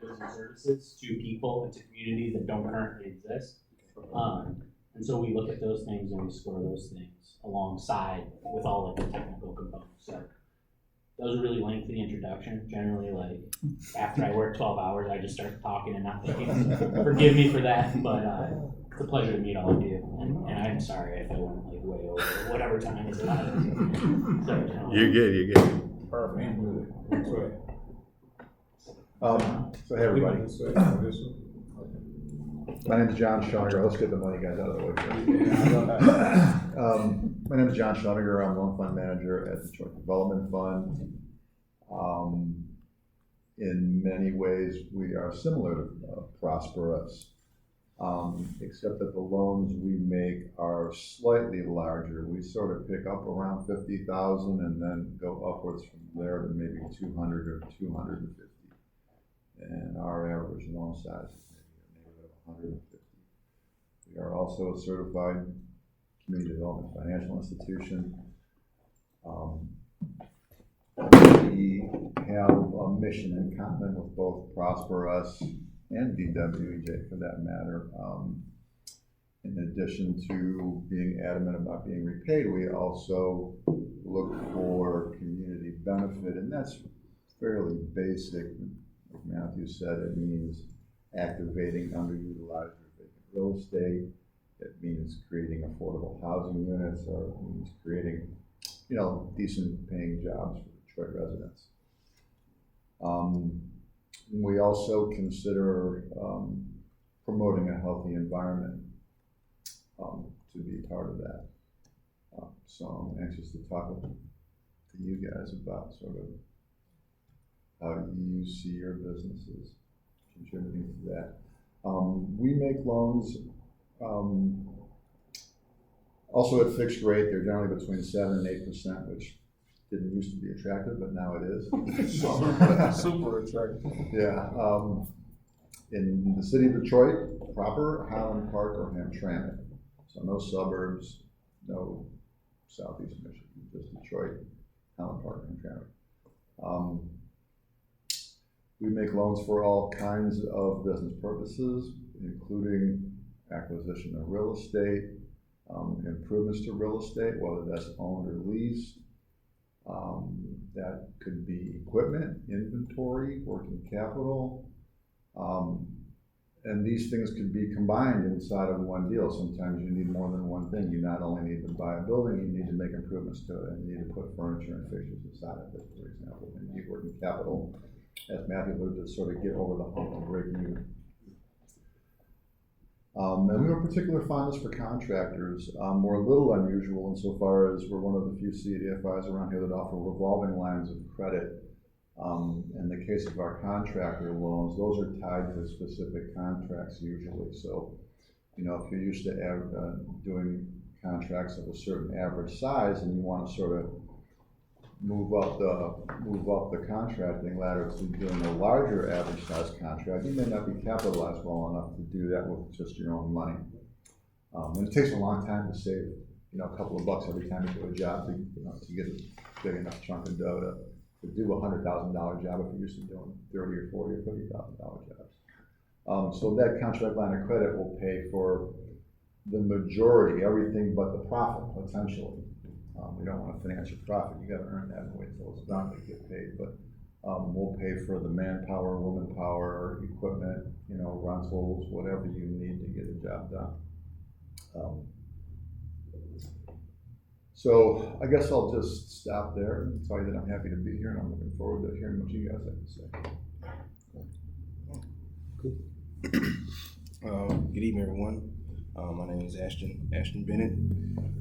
goods and services to people and to communities that don't currently exist. And so we look at those things and we score those things alongside with all of the technical components. So that was a really lengthy introduction. Generally, like after I work 12 hours, I just start talking and not thinking. So forgive me for that, but it's a pleasure to meet all of you. And I'm sorry if I went like way over whatever time is allowed. So, You're good. You're good. Perfect. So hey everybody. My name is John Schoeniger. Let's get the money guys out of the way first. My name is John Schoeniger. I'm loan fund manager at the Detroit Development Fund. In many ways, we are similar to ProsperUs, except that the loans we make are slightly larger. We sort of pick up around 50,000 and then go upwards from there to maybe 200 or 250. And our average loan size is maybe 150. We are also a certified community development financial institution. We have a mission in common with both ProsperUs and DWEJ for that matter. In addition to being adamant about being repaid, we also look for community benefit, and that's fairly basic. Like Matthew said, it means activating underutilized or vacant real estate. It means creating affordable housing units, or it means creating, decent paying jobs for Detroit residents. We also consider promoting a healthy environment to be part of that. So I'm anxious to talk to you guys about sort of how you see your businesses contributing to that. We make loans also at fixed rate. They're generally between 7 and 8%, which didn't used to be attractive, but now it is. Super attractive. Yeah. In the city of Detroit proper, Highland Park or Hamtramck. So no suburbs, no southeast Michigan, just Detroit, Highland Park, Hamtramck. We make loans for all kinds of business purposes, including acquisition of real estate, improvements to real estate, whether that's owned or leased. That could be equipment, inventory, working capital. And these things could be combined inside of one deal. Sometimes you need more than one thing. You not only need to buy a building, you need to make improvements to it, and you need to put furniture and fixtures inside of it, for example. And you need working capital, as Matthew alluded to, sort of get over the hump to break even. And we have a particular fondness for contractors. We're a little unusual insofar as we're one of the few CDFIs around here that offer revolving lines of credit. In the case of our contractor loans, those are tied to specific contracts usually. So, if you're used to doing contracts of a certain average size and you want to sort of move up the contracting ladder to doing a larger average size contract, you may not be capitalized well enough to do that with just your own money. And it takes a long time to save, a couple of bucks every time you do a job to get a big enough chunk of dough to do a $100,000 job if you're used to doing $30,000 or $40,000 or $50,000 jobs. So that contract line of credit will pay for the majority, everything but the profit potentially. We don't want to finance your profit. You got to earn that and wait until it's done to get paid. But we'll pay for the manpower, woman power, equipment, rentals, whatever you need to get a job done. So I guess I'll just stop there and tell you that I'm happy to be here, and I'm looking forward to hearing what you guys have to say. Cool. Good evening, everyone. My name is Ashton Bennett.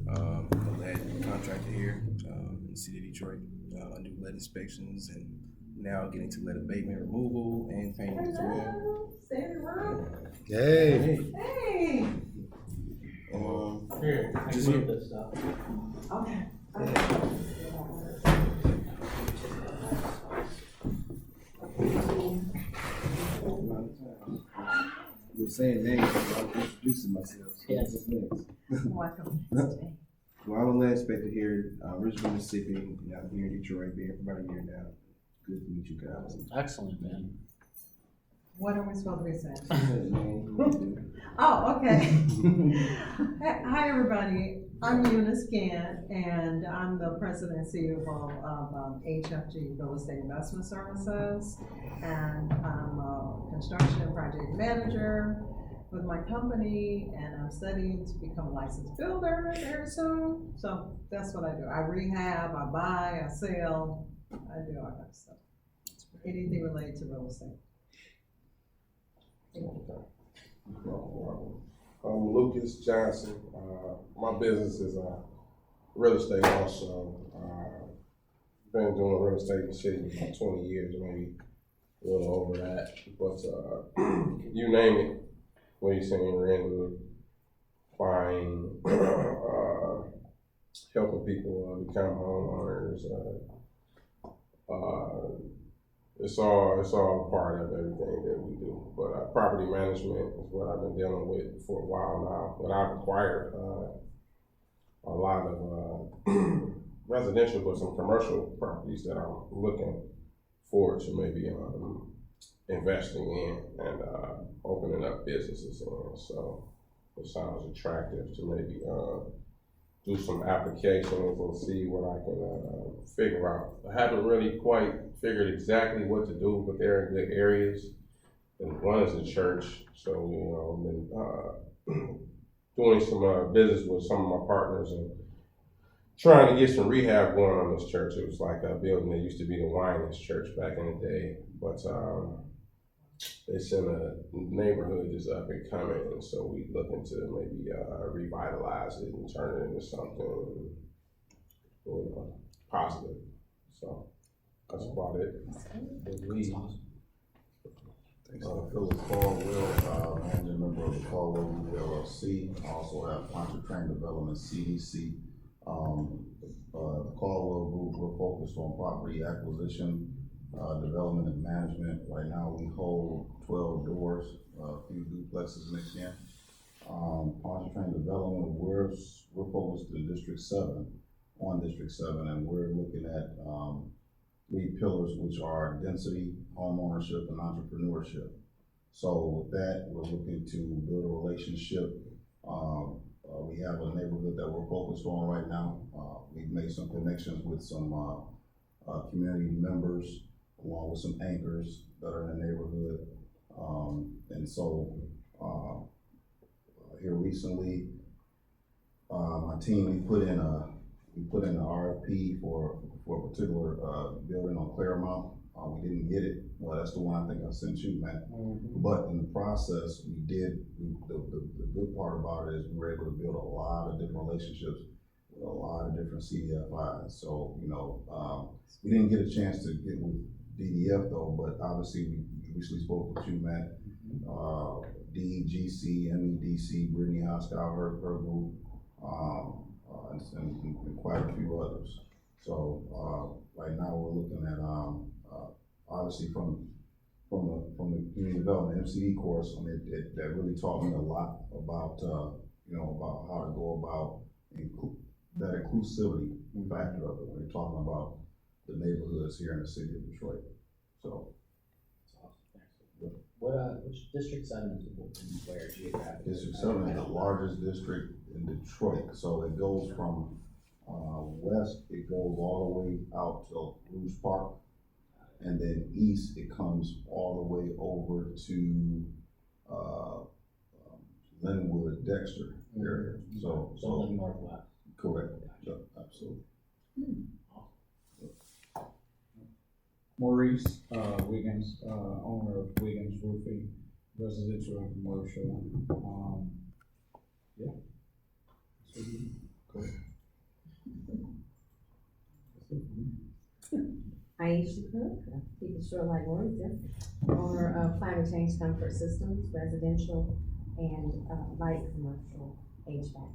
I'm a lead contractor here in the city of Detroit. I do lead inspections and now getting to lead abatement, removal, and painting as well. Hey. Here, I can move this stuff. Okay. You're saying names, so I'm introducing myself. So Yes. what's next? Welcome. Well, I'm a lead inspector here, originally Mississippi. I'm here in Detroit, been here for about a year now. Good to meet you guys. Excellent, man. What are we supposed to be saying? Oh, okay. Hi, everybody. I'm Eunice Gant, and I'm the president and CEO of HFG Real Estate Investment Services. And I'm a construction project manager with my company, and I'm studying to become a licensed builder very soon. So that's what I do. I rehab, I buy, I sell, I do all that stuff. Anything related to real estate. I'm Lucas Johnson. My business is real estate also. Been doing real estate in the city for about 20 years, maybe a little over that. But you name it, what you saying, renting, buying, helping people become homeowners. It's all part of everything that we do. But property management is what I've been dealing with for a while now. But I've acquired a lot of residential, but some commercial properties that I'm looking forward to maybe investing in and opening up businesses in. So it sounds attractive to maybe do some applications and see what I can figure out. I haven't really quite figured exactly what to do, but there are good areas. And one is the church, so I've been doing some business with some of my partners and trying to get some rehab going on this church. It was like a building that used to be the Winans Church back in the day, but it's in a neighborhood that's up and coming, and so we looking to maybe revitalize it and turn it into something positive. So that's about it. Philip Caldwell, managing member of the Caldwell LLC. I also have Contractor Development CDC. The Caldwell Group, we're focused on property acquisition, development and management. Right now we hold 12 doors, a few duplexes mixed in. Contractor Development, we're focused in District 7, and we're looking at 3 pillars, which are density, home ownership, and entrepreneurship. So with that, we're looking to build a relationship. We have a neighborhood that we're focused on right now. We've made some connections with some community members, along with some anchors that are in the neighborhood. And so here recently, my team, we put in an RFP for a particular building on Claremont. We didn't get it. Well, that's the one I think I sent you, Matt. Mm-hmm. But in the process, the good part about it is we were able to build a lot of different relationships with a lot of different CDFIs. So, we didn't get a chance to get with DDF though, but obviously we recently spoke with you, Matt. DGC, MEDC, Brittany Hoskow, her group, and quite a few others. So right now we're looking at obviously from the community development MCD course. I mean, that really taught me a lot about about how to go about that inclusivity factor of it when you're talking about the neighborhoods here in the city of Detroit. So. Which District 7 is where geographically? District 7 is the largest district in Detroit. So it goes from west, it goes all the way out to Rouge Park. And then east, it comes all the way over to Linwood, Dexter area. So like northwest. Correct. Yeah, absolutely. Maurice Wiggins, owner of Wiggins Roofing, residential and commercial. Yeah. Aisha Cook, people sure like words, owner of Climate Change Comfort Systems, residential and light commercial HVAC.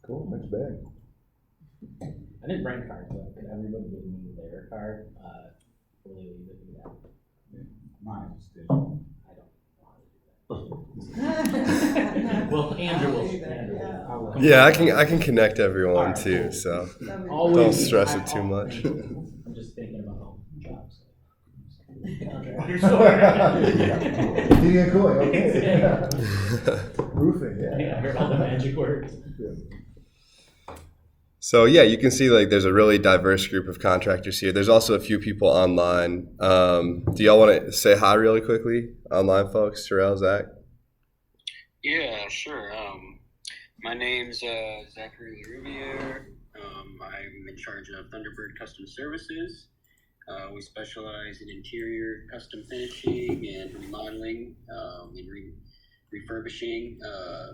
Cool, next bag. I didn't bring cards, but could everybody give me their card? Really leave it to that. Mine is digital. I don't want to do that. Well, Andrew will. Yeah, I can connect everyone Alright, too, cool. so Always don't do. stress it too much. I'm just thinking about jobs. for sure. Heating and cooling, okay. Yeah. Roofing, yeah. Yeah, I heard all the magic words. So yeah, you can see like there's a really diverse group of contractors here. There's also a few people online. Do y'all want to say hi really quickly, online folks? Terrell, Zach? Yeah, sure. My name's Zachary Larubier. I'm in charge of Thunderbird Custom Services. We specialize in interior custom finishing and remodeling and refurbishing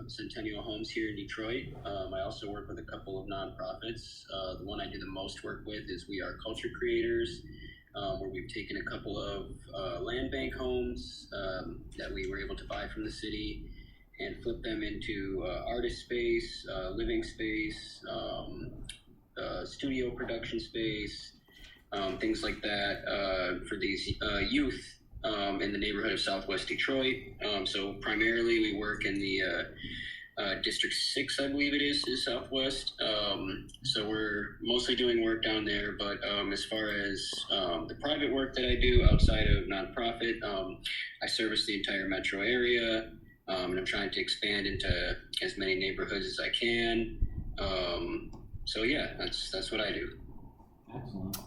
Centennial homes here in Detroit. I also work with a couple of nonprofits. The one I do the most work with is We Are Culture Creators, where we've taken a couple of land bank homes that we were able to buy from the city and flip them into artist space, living space, studio production space, things like that for these youth in the neighborhood of Southwest Detroit. So primarily we work in the District 6, I believe it is Southwest. So we're mostly doing work down there, but as far as the private work that I do outside of nonprofit, I service the entire metro area, and I'm trying to expand into as many neighborhoods as I can. So yeah, that's what I do. Excellent.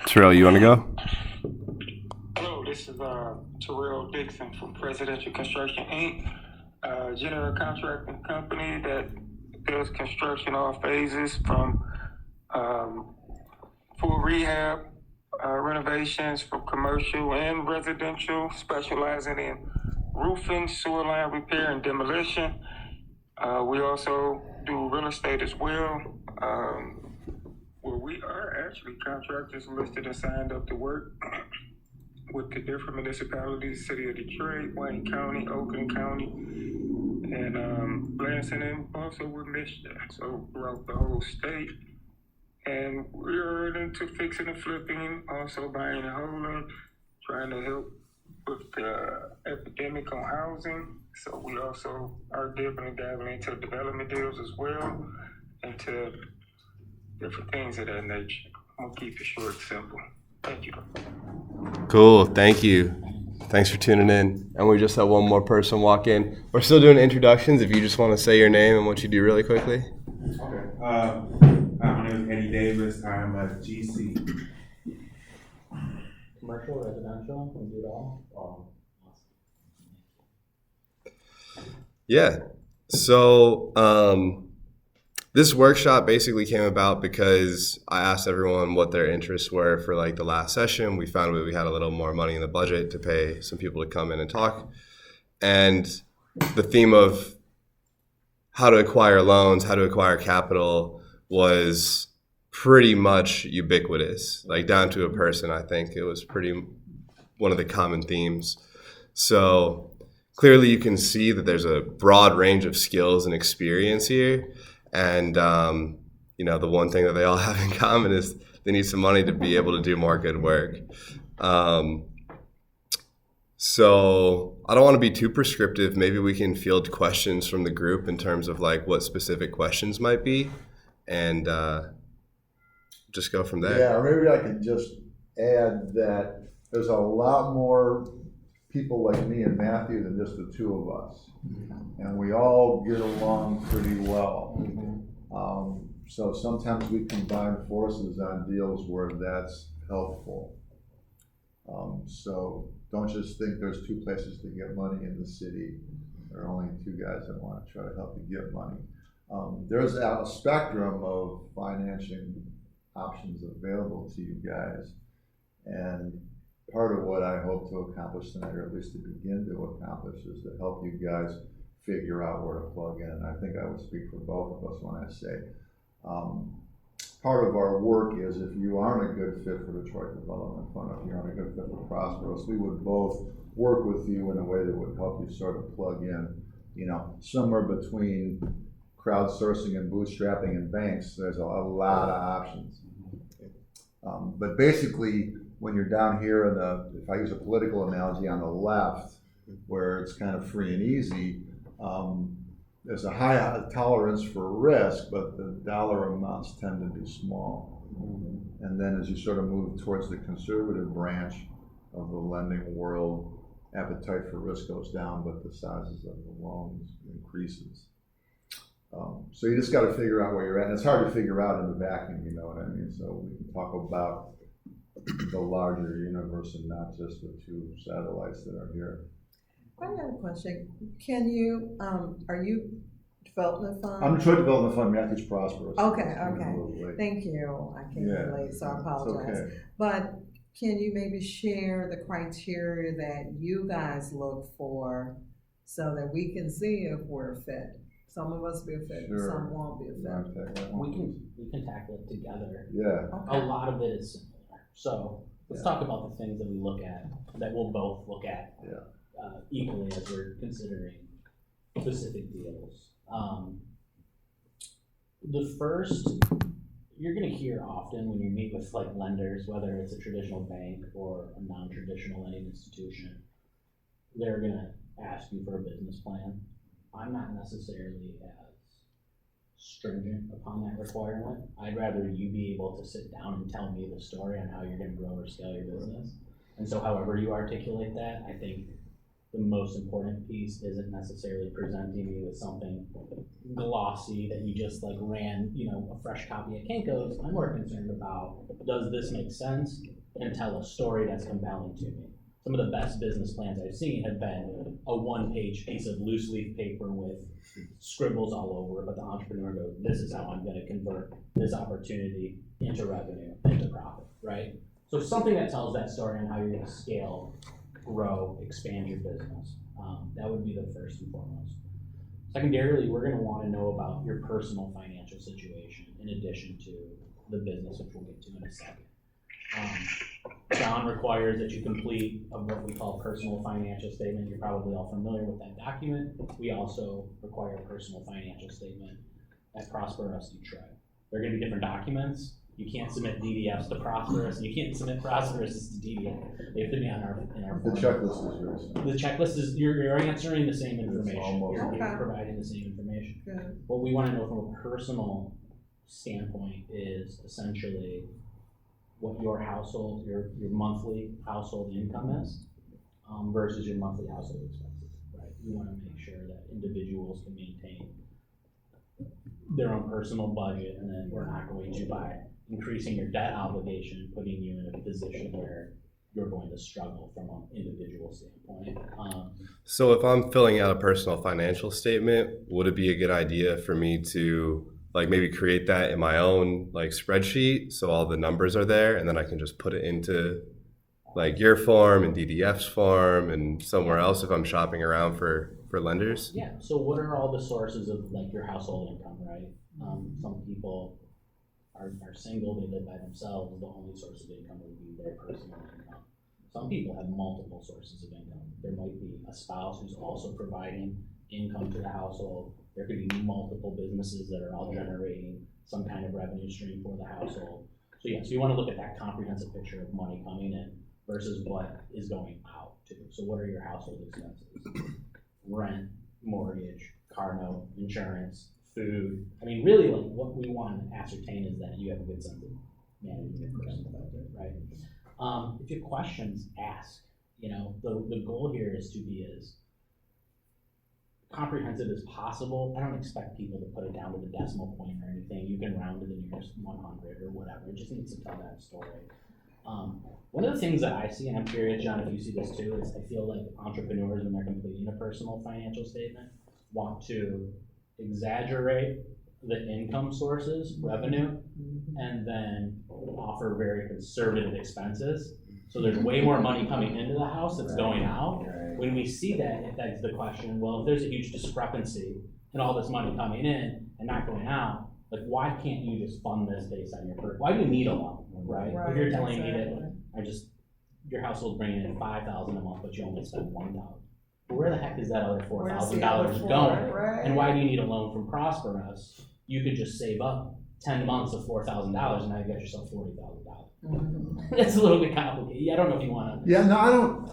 Terrell, you want to go? Hello, this is Terrell Dixon from Presidential Construction Inc., general contracting company that does construction all phases from full rehab, renovations from commercial and residential, specializing in roofing, sewer line repair, and demolition. We also do real estate as well. Well, we are actually contractors listed and signed up to work with the different municipalities, City of Detroit, Wayne County, Oakland County, and Lansing, and also with Michigan, so throughout the whole state. And we're into fixing and flipping, also buying and holding, trying to help with the epidemic on housing. So we also are dipping and dabbling into development deals as well, into different things of that nature. I'm gonna keep it short and simple. Thank you. Cool, thank you. Thanks for tuning in. And we just had one more person walk in. We're still doing introductions. If you just want to say your name and what you do really quickly. Okay. My name is Eddie Davis. I'm a GC. Commercial, residential, we do it all. Yeah. So this workshop basically came about because I asked everyone what their interests were for like the last session. We found we had a little more money in the budget to pay some people to come in and talk. And the theme of how to acquire loans, how to acquire capital was pretty much ubiquitous, like down to a person. I think it was pretty one of the common themes. So clearly you can see that there's a broad range of skills and experience here. And, the one thing that they all have in common is they need some money to be able to do more good work. So I don't want to be too prescriptive. Maybe we can field questions from the group in terms of like what specific questions might be, and just go from there. Yeah, or maybe I could just add that there's a lot more people like me and Matthew than just the two of us. And we all get along pretty well. So sometimes we combine forces on deals where that's helpful. So don't just think there's two places to get money in the city. There are only two guys that want to try to help you get money. There's a spectrum of financing options available to you guys. And part of what I hope to accomplish tonight, or at least to begin to accomplish, is to help you guys figure out where to plug in. And I think I would speak for both of us when I say part of our work is if you aren't a good fit for Detroit Development Fund, if you aren't a good fit for ProsperUs, we would both work with you in a way that would help you sort of plug in, somewhere between crowdsourcing and bootstrapping and banks. There's a lot of options. But basically, when you're down here if I use a political analogy, on the left, where it's kind of free and easy, there's a high tolerance for risk, but the dollar amounts tend to be small. And then as you sort of move towards the conservative branch of the lending world, appetite for risk goes down, but the sizes of the loans increases. So you just got to figure out where you're at. And it's hard to figure out in the vacuum, you know what I mean? So we can talk about the larger universe and not just the two satellites that are here. I have a question. Can you, are you development fund? I'm Detroit Development Fund, Matthews ProsperUs. Okay. Thank you. I came in late, so I apologize. Okay. But can you maybe share the criteria that you guys look for so that we can see if we're fit? Some of us be a fit, Sure. Some won't be a fit. We can tackle it together. Yeah. A lot of it is similar. So let's talk about the things that we look at, that we'll both look at equally as we're considering specific deals. The first, you're gonna hear often when you meet with like lenders, whether it's a traditional bank or a non-traditional lending institution, they're gonna ask you for a business plan. I'm not necessarily as stringent upon that requirement. I'd rather you be able to sit down and tell me the story on how you're gonna grow or scale your business. And so however you articulate that, I think the most important piece isn't necessarily presenting me with something glossy that you just like ran, a fresh copy of Kinko's. I'm more concerned about, does this make sense? And tell a story that's compelling to me. Some of the best business plans I've seen have been a one-page piece of loose leaf paper with scribbles all over it, but the entrepreneur goes, this is how I'm gonna convert this opportunity into revenue, into profit, right? So something that tells that story on how you're gonna scale, grow, expand your business. That would be the first and foremost. Secondarily, we're gonna wanna know about your personal financial situation in addition to the business, which we'll get to in a second. John requires that you complete what we call personal financial statement. You're probably all familiar with that document. We also require a personal financial statement at ProsperUs Detroit. They're gonna be different documents. You can't submit DDFs to ProsperUs, and you can't submit ProsperUs to DDF. They have to be on our The checklist is very simple. The checklist is, you're answering the same information. almost- You're providing the same information. Good. What we wanna know from a personal standpoint is essentially what your household, your monthly household income is, versus your monthly household expenses, right? You wanna make sure that individuals can maintain their own personal budget, and then we're not going to, by increasing your debt obligation, putting you in a position where you're going to struggle from an individual standpoint. So if I'm filling out a personal financial statement, would it be a good idea for me to like maybe create that in my own like spreadsheet so all the numbers are there, and then I can just put it into like your form and DDF's form and somewhere else if I'm shopping around for lenders? Yeah, so what are all the sources of like your household income, right? Some people are single, they live by themselves, the only source of income would be their personal income. Some people have multiple sources of income. There might be a spouse who's also providing income to the household. There could be multiple businesses that are all generating some kind of revenue stream for the household. So yes, we want to look at that comprehensive picture of money coming in versus what is going out too. So what are your household expenses? Rent, mortgage, car note, insurance, food. I mean, really, like what we want to ascertain is that you have a good sense of managing your personal budget, right? If you have questions, ask. The goal here is to be as comprehensive as possible. I don't expect people to put it down to the decimal point or anything. You can round it in yours 100 or whatever. It just needs to tell that story. One of the things that I see, and I'm curious, John, if you see this too, is I feel like entrepreneurs, when they're completing a personal financial statement, want to exaggerate the income sources, revenue, and then offer very conservative expenses. So there's way more money coming into the house that's going out. When we see that, it begs the question, well, if there's a huge discrepancy in all this money coming in and not going out, like why can't you just fund this based on your why do you need a loan, right? If you're telling me that your household's bringing in $5,000 a month, but you only spend $1,000. Well, where the heck is that other $4,000 going? Right. And why do you need a loan from ProsperUs? You could just save up 10 months of $4,000 and now you got yourself $40,000. That's a little bit complicated. I don't know if you want to. Yeah, no,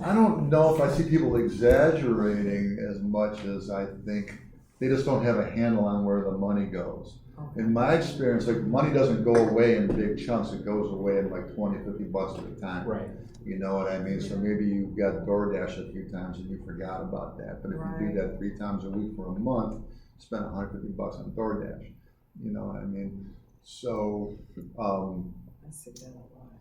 I don't know if I see people exaggerating as much as I think they just don't have a handle on where the money goes. In my experience, like, money doesn't go away in big chunks, it goes away in like 20, 50 bucks at a time. Right. You know what I mean? So maybe you got DoorDash a few times and you forgot about that, but if you do that 3 times a week for a month, spend 150 bucks on DoorDash. You know what I mean? So, I see that a lot.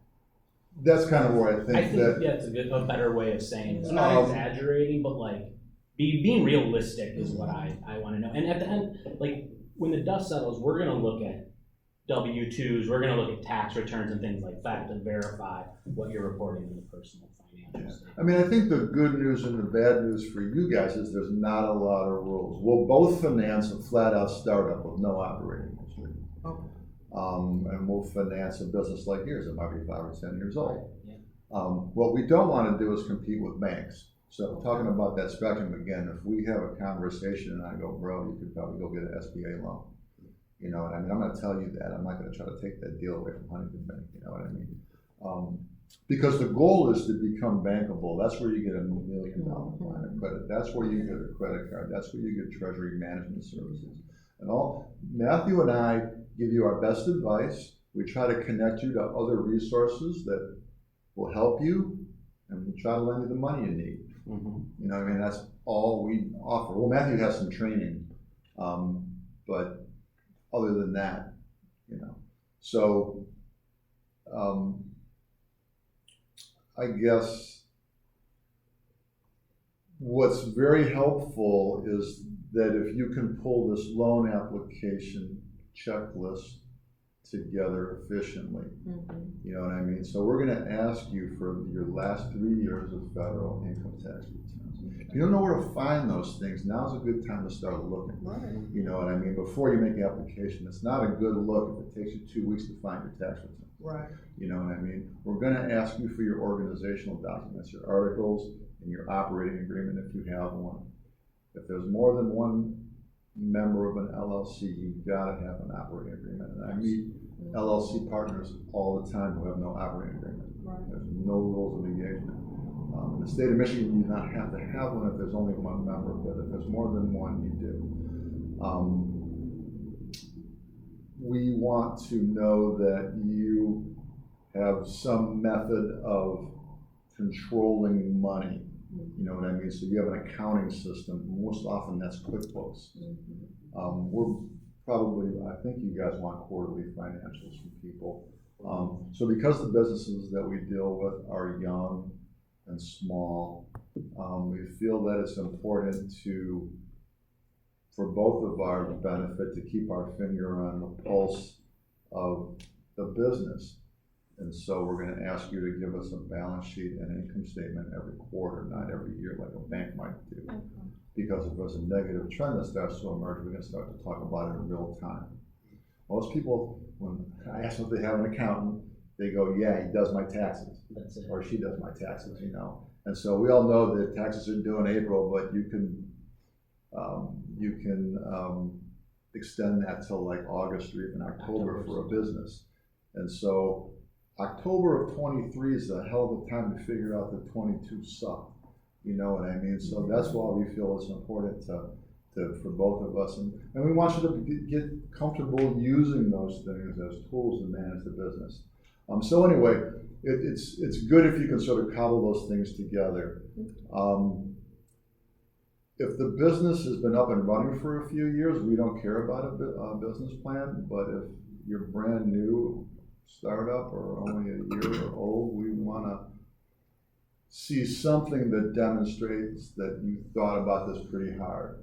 that's kind of where I think that. That's a better way of saying it. It's not exaggerating, but like being realistic is what I want to know. And at the end, like when the dust settles, we're going to look at W-2s, we're going to look at tax returns and things like that to verify what you're reporting in the personal financial statement. I mean, I think the good news and the bad news for you guys is there's not a lot of rules. We'll both finance a flat-out startup with no operating history. Okay. And we'll finance a business like yours that might be 5 or 10 years old. Yeah. What we don't want to do is compete with banks. So talking about that spectrum again, if we have a conversation and I go, bro, you could probably go get an SBA loan. You know what I mean? I'm going to tell you that. I'm not going to try to take that deal away from Huntington Bank. You know what I mean? Because the goal is to become bankable. That's where you get $1 million line of credit. That's where you get a credit card. That's where you get treasury management services. And Matthew and I give you our best advice. We try to connect you to other resources that will help you, and we try to lend you the money you need. Mm-hmm. You know what I mean? That's all we offer. Well, Matthew has some training, but other than that, you know. So, I guess what's very helpful is that if you can pull this loan application checklist together efficiently, you know what I mean? So we're going to ask you for your last 3 years of federal income tax returns. If you don't know where to find those things, now's a good time to start looking. You know what I mean? Before you make the application, it's not a good look if it takes you 2 weeks to find your tax return. Right. You know what I mean? We're going to ask you for your organizational documents, your articles, and your operating agreement if you have one. If there's more than one member of an LLC, you've got to have an operating agreement. And I meet LLC partners all the time who have no operating agreement. There's no rules of engagement. In the state of Michigan, you do not have to have one if there's only one member, but if there's more than one, you do. We want to know that you have some method of controlling money. You know what I mean? So you have an accounting system. Most often that's QuickBooks. We're probably, I think you guys want quarterly financials from people. So because the businesses that we deal with are young and small, we feel that it's important for both of our benefit to keep our finger on the pulse of the business. And so we're going to ask you to give us a balance sheet and income statement every quarter, not every year like a bank might do. Because if there's a negative trend that starts to emerge, we're going to start to talk about it in real time. Most people, when I ask them if they have an accountant, they go, yeah, he does my taxes. That's it. Or she does my taxes, you know. And so we all know that taxes are due in April, but you can extend that till like August or even October for a business. And so October of 23 is a hell of a time to figure out that 22 sucked. You know what I mean? So that's why we feel it's important for both of us. And we want you to get comfortable using those things as tools to manage the business. So anyway, it's good if you can sort of cobble those things together. If the business has been up and running for a few years, we don't care about a business plan. But if you're brand new startup or only a year old, we want to see something that demonstrates that you thought about this pretty hard.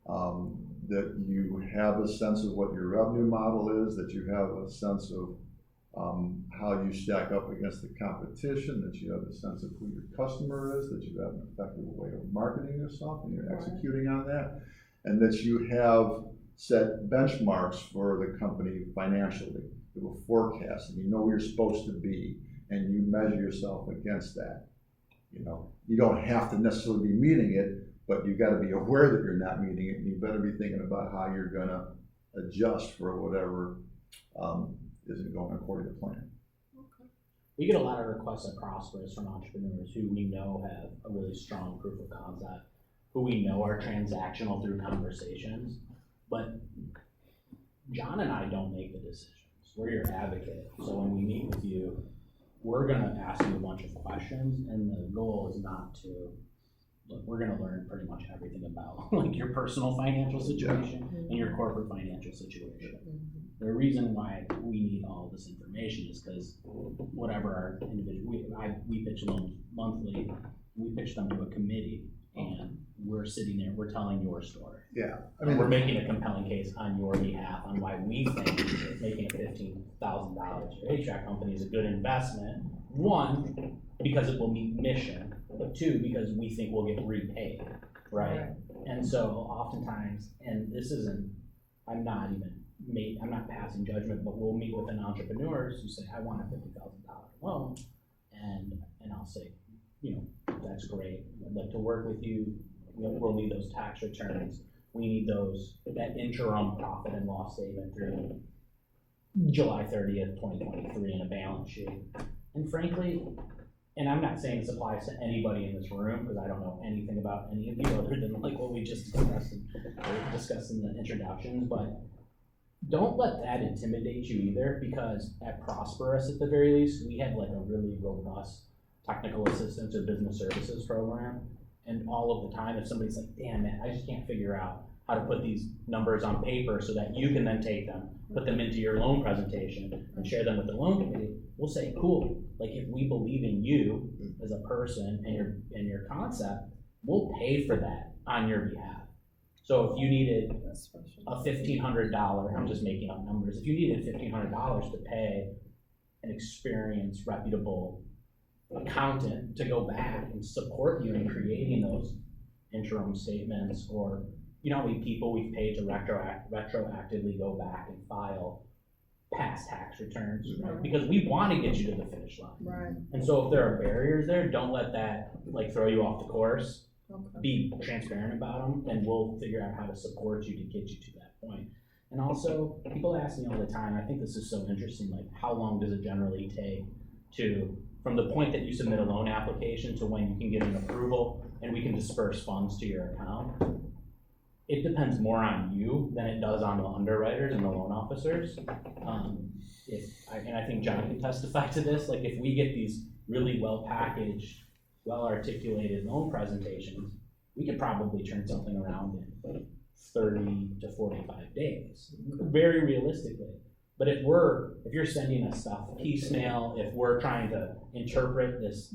That you have a sense of what your revenue model is, that you have a sense of how you stack up against the competition, that you have a sense of who your customer is, that you have an effective way of marketing yourself and you're executing on that, and that you have set benchmarks for the company financially. You have a forecast and you know where you're supposed to be and you measure yourself against that. You know, you don't have to necessarily be meeting it, but you got to be aware that you're not meeting it, and you better be thinking about how you're going to adjust for whatever isn't going according to plan. We get a lot of requests at ProsperUs from entrepreneurs who we know have a really strong proof of concept, who we know are transactional through conversations, but John and I don't make the decisions. We're your advocate. So when we meet with you, we're gonna ask you a bunch of questions, and the goal is not to, look, we're gonna learn pretty much everything about like your personal financial situation and your corporate financial situation. The reason why we need all this information is because whatever our individual, we pitch loans monthly, we pitch them to a committee, and we're sitting there, we're telling your story. Yeah, I And mean, we're making a compelling case on your behalf on why we think making a $15,000 to your HVAC company is a good investment. One, because it will meet mission, but two, because we think we'll get repaid, right? And so oftentimes, and this isn't, I'm not passing judgment, but we'll meet with an entrepreneurs who say, I want a $50,000 loan, and I'll say, you know, that's great. I'd like to work with you. We'll need those tax returns. We need that interim profit and loss statement through July 30th, 2023 in a balance sheet. And frankly, and I'm not saying this applies to anybody in this room because I don't know anything about any of you other than like what we just discussed in the introductions, but don't let that intimidate you either, because at ProsperUs at the very least, we have like a really robust technical assistance or business services program. And all of the time, if somebody's like, damn man, I just can't figure out how to put these numbers on paper so that you can then take them, put them into your loan presentation and share them with the loan committee, we'll say, cool, like if we believe in you as a person and your concept, we'll pay for that on your behalf. So if you needed a $1,500, I'm just making up numbers, if you needed $1,500 to pay an experienced, reputable accountant to go back and support you in creating those interim statements, or you know how many people we've paid to retroactively go back and file past tax returns, right? Because we want to get you to the finish line. Right. And so if there are barriers there, don't let that like throw you off the course. Okay. Be transparent about them, and we'll figure out how to support you to get you to that point. And also, people ask me all the time, I think this is so interesting, like how long does it generally take to, from the point that you submit a loan application to when you can get an approval and we can disperse funds to your account? It depends more on you than it does on the underwriters and the loan officers. And I think John can testify to this, like if we get these really well-packaged, well-articulated loan presentations, we could probably turn something around in 30 to 45 days, very realistically. But if you're sending us stuff piecemeal, if we're trying to interpret this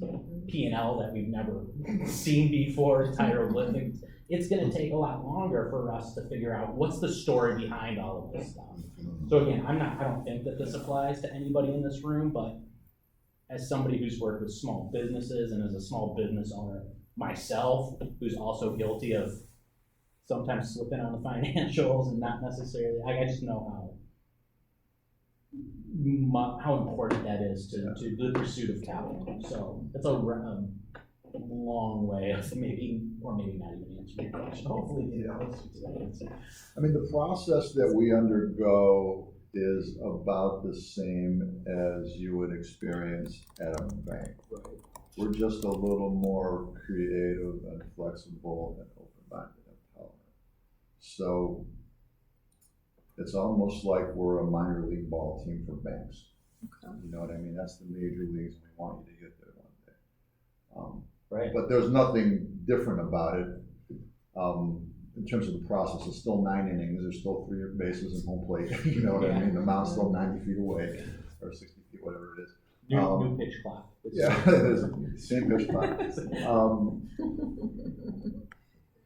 P&L that we've never seen before, hieroglyphics, it's gonna take a lot longer for us to figure out what's the story behind all of this stuff. So again, I don't think that this applies to anybody in this room, but as somebody who's worked with small businesses and as a small business owner myself, who's also guilty of sometimes slipping on the financials and not necessarily, I just know how important that is to the pursuit of capital. So it's a long way of maybe not even answering your question. Hopefully, I mean, the process that we undergo is about the same as you would experience at a bank. Right. We're just a little more creative and flexible and open-minded and tolerant. So it's almost like we're a minor league ball team for banks. Okay. You know what I mean? That's the major leagues. We want you to get there one day. Right. But there's nothing different about it. In terms of the process, it's still 9 innings. There's still 3 bases and home plate. You know what I mean? The mound's still 90 feet away, or 60 feet, whatever it is. New pitch clock. Yeah, it is. Same pitch clock.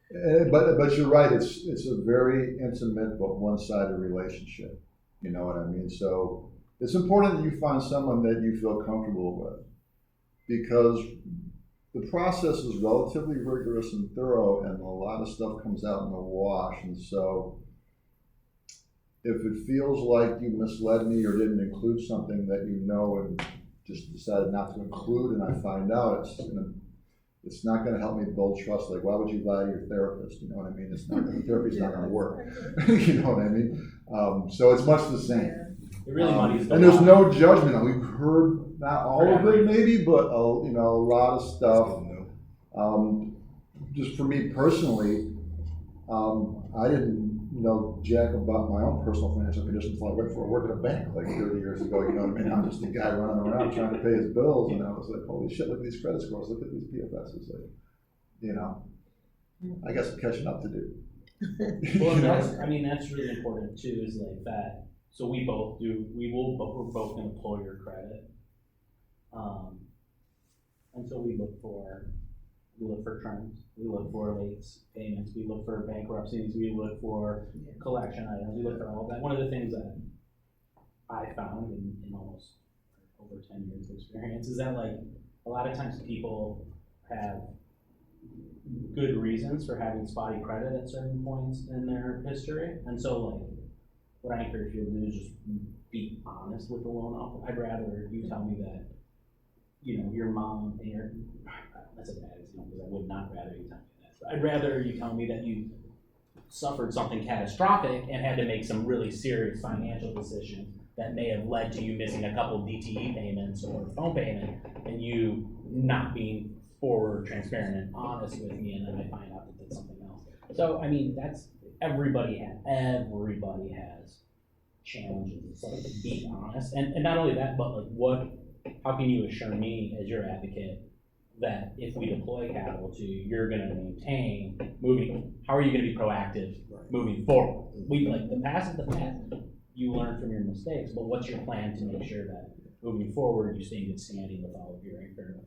But you're right. It's a very intimate but one-sided relationship. You know what I mean? So it's important that you find someone that you feel comfortable with, because the process is relatively rigorous and thorough, and a lot of stuff comes out in the wash. And so if it feels like you misled me or didn't include something that you know and just decided not to include, and I find out, it's not going to help me build trust. Like, why would you lie to your therapist? You know what I mean? Therapy's not going to work. You know what I mean? So it's much the same. It really muddies the and there's no judgment. We've heard not all of it maybe, but a lot of stuff. Just for me personally, I didn't know jack about my own personal financial conditions until I went for a work at a bank like 30 years ago. You know what I mean? I'm just a guy running around trying to pay his bills, and I was like, holy shit, look at these credit scores, look at these PFSs. Like, you know, I got some catching up to do. Well, that's really important too, is like that. So we're both gonna pull your credit. And so we look for trends, we look for late payments, we look for bankruptcies, we look for collection items, we look for all that. One of the things that I found in almost over 10 years of experience is that like a lot of times people have good reasons for having spotty credit at certain points in their history. And so like what I encourage you to do is just be honest with the loan officer. I'd rather you tell me that, you know, your mom and your, that's a bad example because I would not rather you tell me that. But I'd rather you tell me that you suffered something catastrophic and had to make some really serious financial decisions that may have led to you missing a couple DTE payments or phone payment, and you not being forward, transparent, and honest with me, and then I find out that it's something else. So I mean, that's everybody has challenges. It's like be honest, and not only that, but like how can you assure me as your advocate that if we deploy capital to you, you're going to maintain moving? How are you going to be proactive moving forward? We like the past is the past. You learn from your mistakes, but what's your plan to make sure that moving forward you stay in good standing with all of your incurred?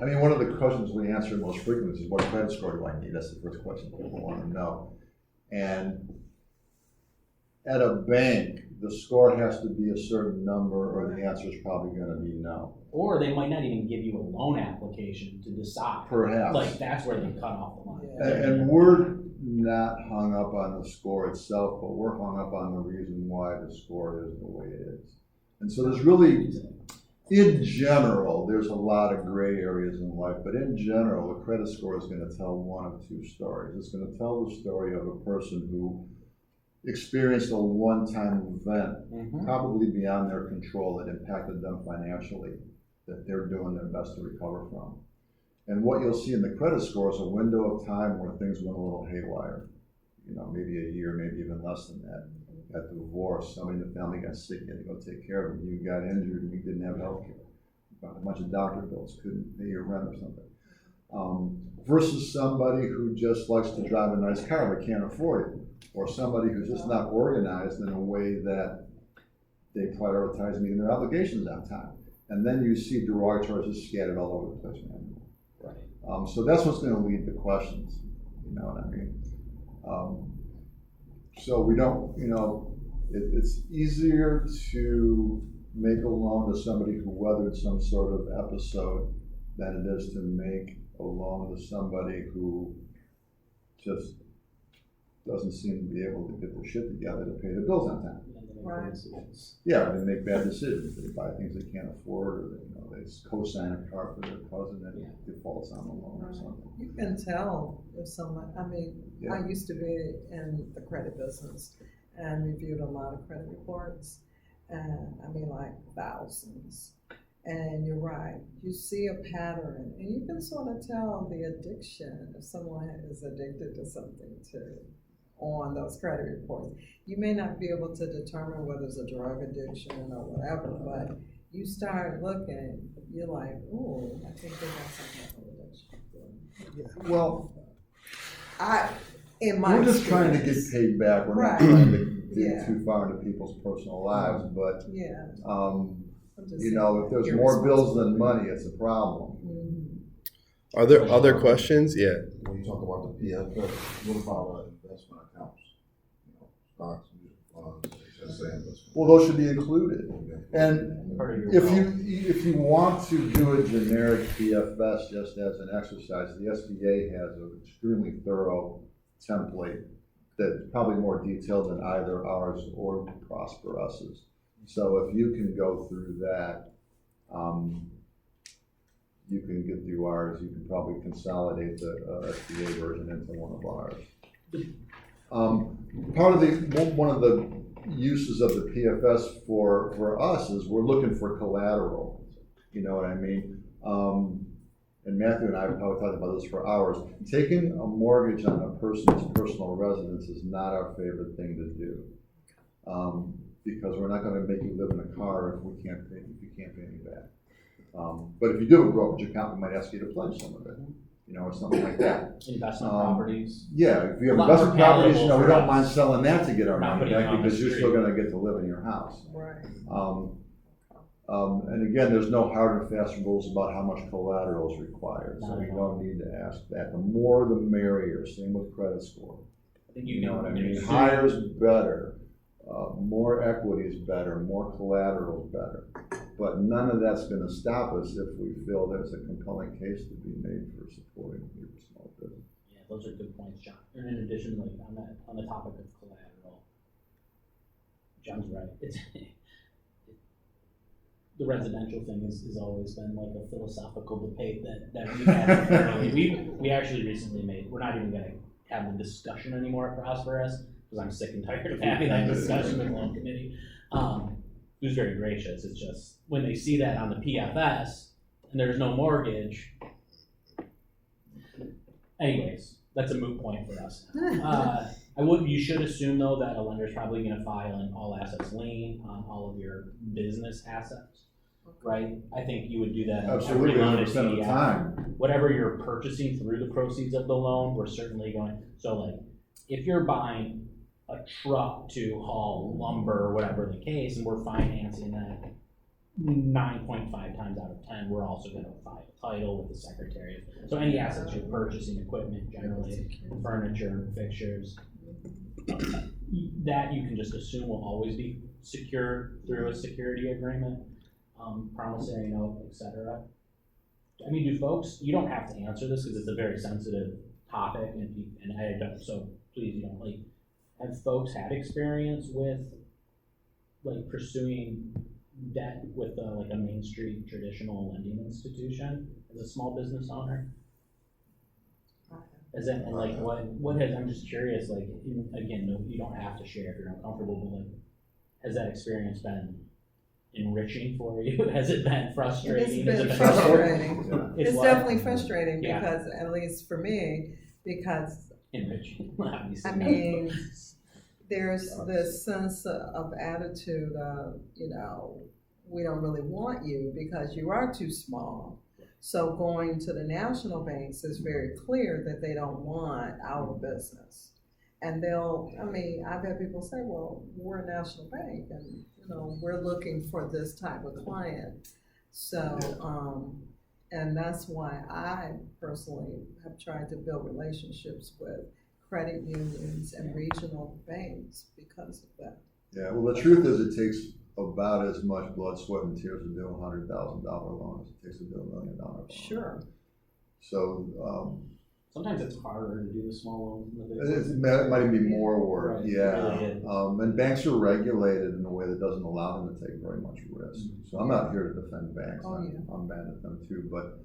I mean, one of the questions we answer most frequently is, what credit score do I need? That's the first question people want to know. And at a bank, the score has to be a certain number, or the answer is probably going to be no. Or they might not even give you a loan application to decide. Perhaps. Like that's where they cut off the line. And we're not hung up on the score itself, but we're hung up on the reason why the score is the way it is. And so there's really, in general, there's a lot of gray areas in life, but in general, a credit score is going to tell one of two stories. It's going to tell the story of a person who experienced a one-time event, probably beyond their control, that impacted them financially, that they're doing their best to recover from. And what you'll see in the credit score is a window of time where things went a little haywire. You know, maybe a year, maybe even less than that. Got divorced, somebody in the family got sick, you had to go take care of them. You got injured and you didn't have health care. You got a bunch of doctor bills, couldn't pay your rent or something. Versus somebody who just likes to drive a nice car but can't afford it. Or somebody who's just not organized in a way that they prioritize meeting their obligations on time. And then you see derogatories just scattered all over the place, man. Right. So that's what's going to lead to questions. You know what I mean? So we don't, you know, it's easier to make a loan to somebody who weathered some sort of episode than it is to make a loan to somebody who just doesn't seem to be able to get their shit together to pay the bills on time. Right. Yeah, they make bad decisions. They buy things they can't afford, or they co-sign a car for their cousin that defaults on the loan or something. You can tell if someone, I mean, I used to be in the credit business and reviewed a lot of credit reports, and I mean like thousands. And you're right, you see a pattern, and you can sort of tell the addiction if someone is addicted to something too on those credit reports. You may not be able to determine whether it's a drug addiction or whatever, but you start looking, you're like, ooh, I think they got some type of addiction. Well, we're just trying to get paid back. We're not trying to get too far into people's personal lives, but you know, if there's more bills than money, it's a problem. Are there other questions? Yeah. When you talk about the PFS, what about investment accounts? You know, stocks, mutual funds, just say investment. Well, those should be included. And if you want to do a generic PFS just as an exercise, the SBA has an extremely thorough template that's probably more detailed than either ours or ProsperUs's. So if you can go through that, you can get through ours. You can probably consolidate the SBA version into one of ours. One of the uses of the PFS for us is we're looking for collateral. You know what I mean? and Matthew and I have probably talked about this for hours, taking a mortgage on a person's personal residence is not our favorite thing to do. Because we're not gonna make you live in a car if you can't pay me back. But if you do have a brokerage account, we might ask you to pledge some of it, or something like that. Investment properties. Yeah, if you have A lot investment more properties, palatable we for don't us. mind selling that to get our Not money putting it back on the because you're still street. gonna get to live in your house. Right. And again, there's no hard and fast rules about how much collateral is required, so Not we at all. don't need to ask that. The more the merrier, same with credit score. I think You know what I can mean? assume- Higher is better, more equity is better, more collateral is better. But none of that's gonna stop us if we feel there's a compelling case to be made for supporting your small business. Yeah, those are good points, John. And in addition, like on the topic of collateral, John's right. It's the residential thing has always been like a philosophical debate that we had internally. We actually recently we're not even gonna have the discussion anymore at ProsperUs, because I'm sick and tired of having that discussion with the loan committee. Who's very gracious. It's just when they see that on the PFS and there's no mortgage. Anyways, that's a moot point for us. You should assume though that a lender's probably going to file an all assets lien on all of your business assets, right? I think you would do that. on Absolutely, every loan at 100% of the TDF. time. Whatever you're purchasing through the proceeds of the loan, we're certainly going. So like, if you're buying a truck to haul lumber or whatever the case, and we're financing that 9.5 times out of 10, we're also going to file a title with the secretary. So any assets you're purchasing, equipment generally, furniture, fixtures, that you can just assume will always be secured through a security agreement, promissory note, etc. I mean, you don't have to answer this because it's a very sensitive topic, and I don't, so please, have folks had experience with like pursuing debt with like a Main Street traditional lending institution as a small business owner? As in, and like what has, I'm just curious, like, again, no, you don't have to share if you're uncomfortable, but like, has that experience been enriching for you? Has it been frustrating? It's Has it been been frustrating. It's what? definitely frustrating Yeah. because, at least for me, because Enriching, obviously. I mean, there's this sense of attitude of, we don't really want you because you are too small. So going to the national banks is very clear that they don't want our business. And I've had people say, well, we're a national bank and, we're looking for this type of client. So, and that's why I personally have tried to build relationships with credit unions and regional banks because of that. Yeah, well, the truth is it takes about as much blood, sweat, and tears to do a $100,000 loan as it takes to do $1 million loan. Sure. So, sometimes it's harder to do the small loans than the big ones. it might even be more work, Right, yeah. it really is. And banks are regulated in a way that doesn't allow them to take very much risk. Mm-hmm. So I'm not here to defend banks. Oh, yeah. I'm mad at them too, but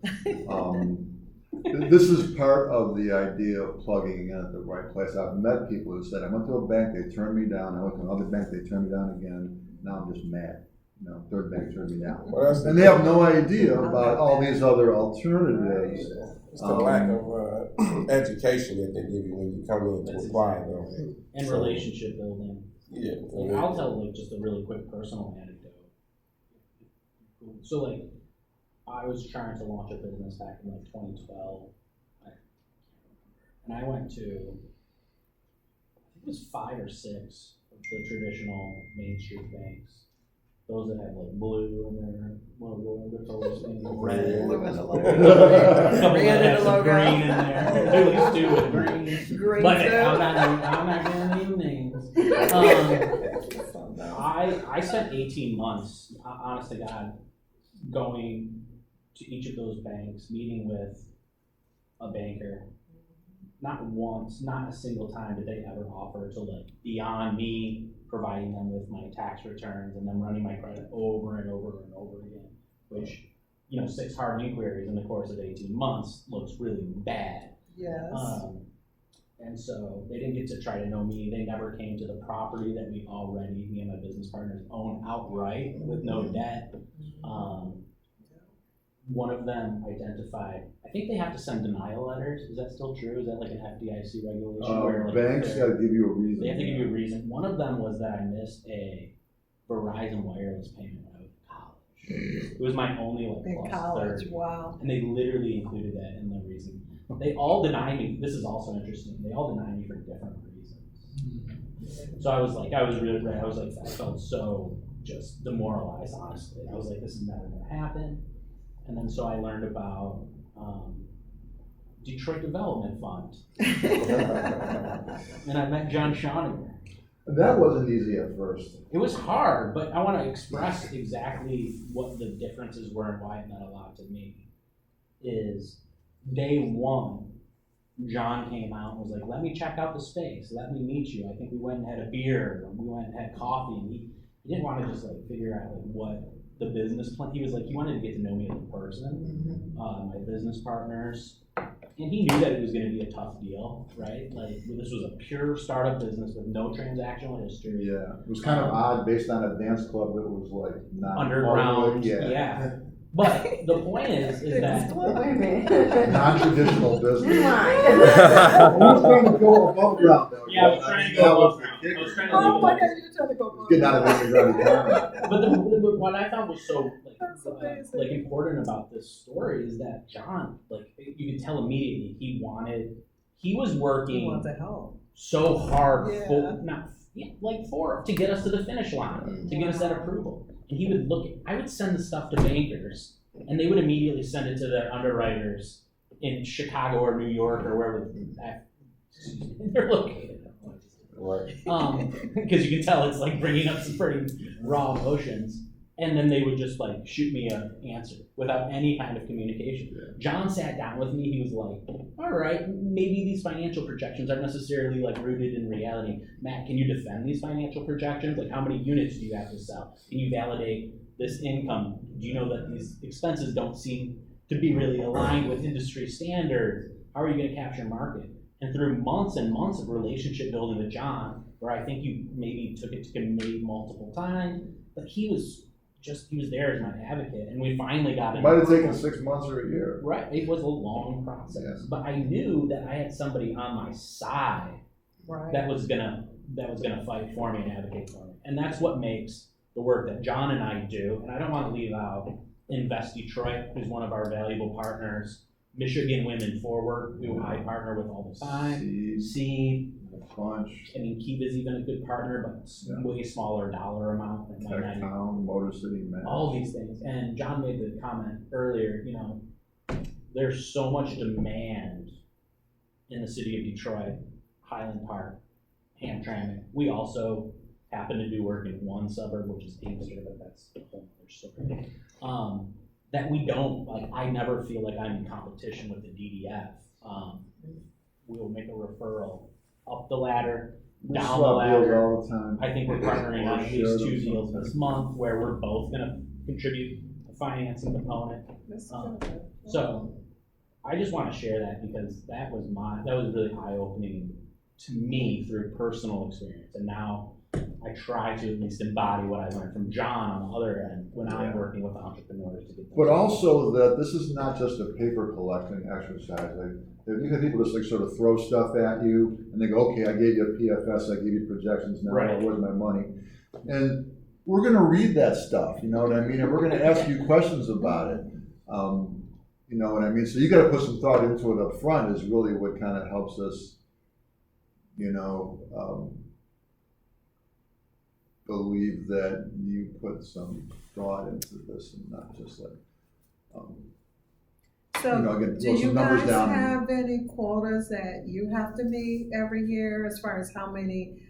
this is part of the idea of plugging in at the right place. I've met people who said, I went to a bank, they turned me down. I went to another bank, they turned me down again. Now I'm just mad. Third bank turned me down. Well, that's And they have no idea about all these other alternatives. It's the lack of education that they give you when you come in to apply, though. And relationship building. Yeah. Like, I'll tell like just a really quick personal anecdote. So like, I was trying to launch a business back in like 2012, and I went to, I think it was 5 or 6 of the traditional Main Street banks. Those that have like blue in their logo, there's always things red. Blue in the logo. Couple Red that in have the some logo. green in there. At least 2 with green. Green But too. I'm not gonna name names. I spent 18 months, honest to God, going to each of those banks, meeting with a banker. Not once, not a single time did they ever offer to, like, beyond me providing them with my tax returns and then running my credit over and over and over again, which, 6 hard inquiries in the course of 18 months looks really bad. Yes. And so they didn't get to try to know me. They never came to the property that we already, me and my business partners, own outright with no debt. one of them identified, I think they have to send denial letters. Is that still true? Is that like an FDIC regulation? Where, like, banks gotta give you a reason. they have to give you a reason. One of them was that I missed a Verizon wireless payment when I was in college. It was my only like In plus college, 30. wow. And they literally included that in the reason. They all deny me. This is also interesting. They all deny me for different reasons. So I was like, I felt so just demoralized, honestly. I was like, this is never gonna happen. And then so I learned about Detroit Development Fund. And I met John Schoeniger. That wasn't easy at first. It was hard, but I want to express exactly what the differences were and why it meant a lot to me. Is day one, John came out and was like, let me check out the space, let me meet you. I think we went and had a beer, and we went and had coffee, and he didn't want to just like figure out like what the business plan, he was like, he wanted to get to know me as a person, my business partners, and he knew that it was going to be a tough deal, right? Like, this was a pure startup business with no transactional history. Yeah, it was kind of odd based on a dance club that was like not Underground, yeah. But the point is that Wait a minute. Non-traditional business. Rewind. Almost trying to go above ground though. I was trying to go above ground. I was trying to Oh my leave God, it. you're trying to go above. Getting out of the underground economy. But what I found was so That's amazing. like important about this story is that John, like, you could tell immediately he was You working want to help. so hard Yeah. to get us to the finish line, to get us that approval. And he would I would send the stuff to bankers, and they would immediately send it to their underwriters in Chicago or New York or wherever they're located. Right. Because you can tell it's like bringing up some pretty raw emotions. And then they would just like shoot me an answer without any kind of communication. John sat down with me. He was like, all right, maybe these financial projections aren't necessarily like rooted in reality. Matt, can you defend these financial projections? Like, how many units do you have to sell? Can you validate this income? Do you know that these expenses don't seem to be really aligned with industry standards? How are you going to capture market? And through months and months of relationship building with John, where I think you maybe took it to committee multiple times, but he was there as my advocate, and we finally got it. Might have taken 6 months or a year. Right, it was a long process, Yeah. but I knew that I had somebody on my side Right. that was gonna fight for me and advocate for me, and that's what makes the work that John and I do. And I don't want to leave out Invest Detroit, who's one of our valuable partners, Michigan Women Forward, who I partner with all the time, Seed. Bunch. I mean, Kiva's even a good partner, but way smaller dollar amount than my Tech Town, Motor City, Mass. all these things. And John made the comment earlier, there's so much demand in the city of Detroit, Highland Park, Hamtramck. We also happen to do work in one suburb, which is Inkster, but that's a whole other story. That we don't, like, I never feel like I'm in competition with the DDF. We'll make a referral up the ladder, We down the swap deals ladder. all the time. I think we're partnering on at Share least them 2 deals sometimes. this month where we're both gonna contribute a financing component. So I just wanna share that because that was really eye-opening to me through personal experience. And now I try to at least embody what I learned from John on the other end when I'm working with entrepreneurs to get them. But also that this is not just a paper collecting exercise. Like, if you have people just like sort of throw stuff at you and they go, okay, I gave you a PFS, I gave you projections, now Right. where's my money? And we're gonna read that stuff, you know what I mean? And we're gonna ask you questions about it. You know what I mean? So you gotta put some thought into it up front is really what kind of helps us, believe that you put some thought into this and not just like, So, again, do throw you some numbers guys down. have any quotas that you have to meet every year as far as how many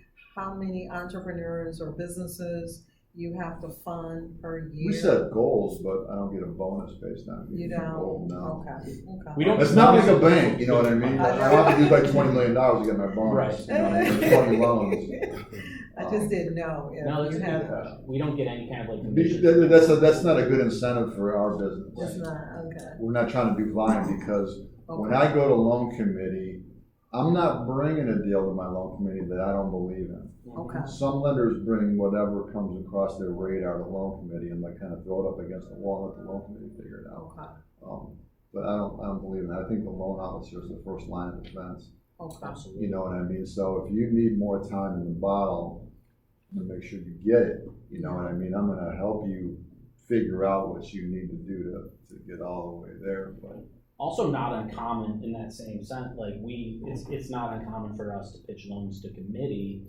entrepreneurs or businesses you have to fund per year? We set goals, but I don't get a bonus based on. You each don't? goal, no. Okay. We don't. It's not like a bank, you know what I mean? I I have to do like $20 million to get my bonus, Right. you know, 20 loans. I just didn't know No, if that's you a had. good. We don't get any kind of like commission. That's not a good incentive for our business. It's not, okay. We're not trying to do volume because when Okay. I go to loan committee, I'm not bringing a deal to my loan committee that I don't believe in. Okay. Some lenders bring whatever comes across their radar to the loan committee and like kind of throw it up against the wall and let the loan committee figure it out. Okay. But I don't believe in that. I think the loan officer is the first line of defense. Okay. Absolutely. You know what I mean? So if you need more time in the bottle to make sure you get it, you know what I mean? I'm gonna help you figure out what you need to do to get all the way there. But Also not uncommon in that same sense, like it's not uncommon for us to pitch loans to committee,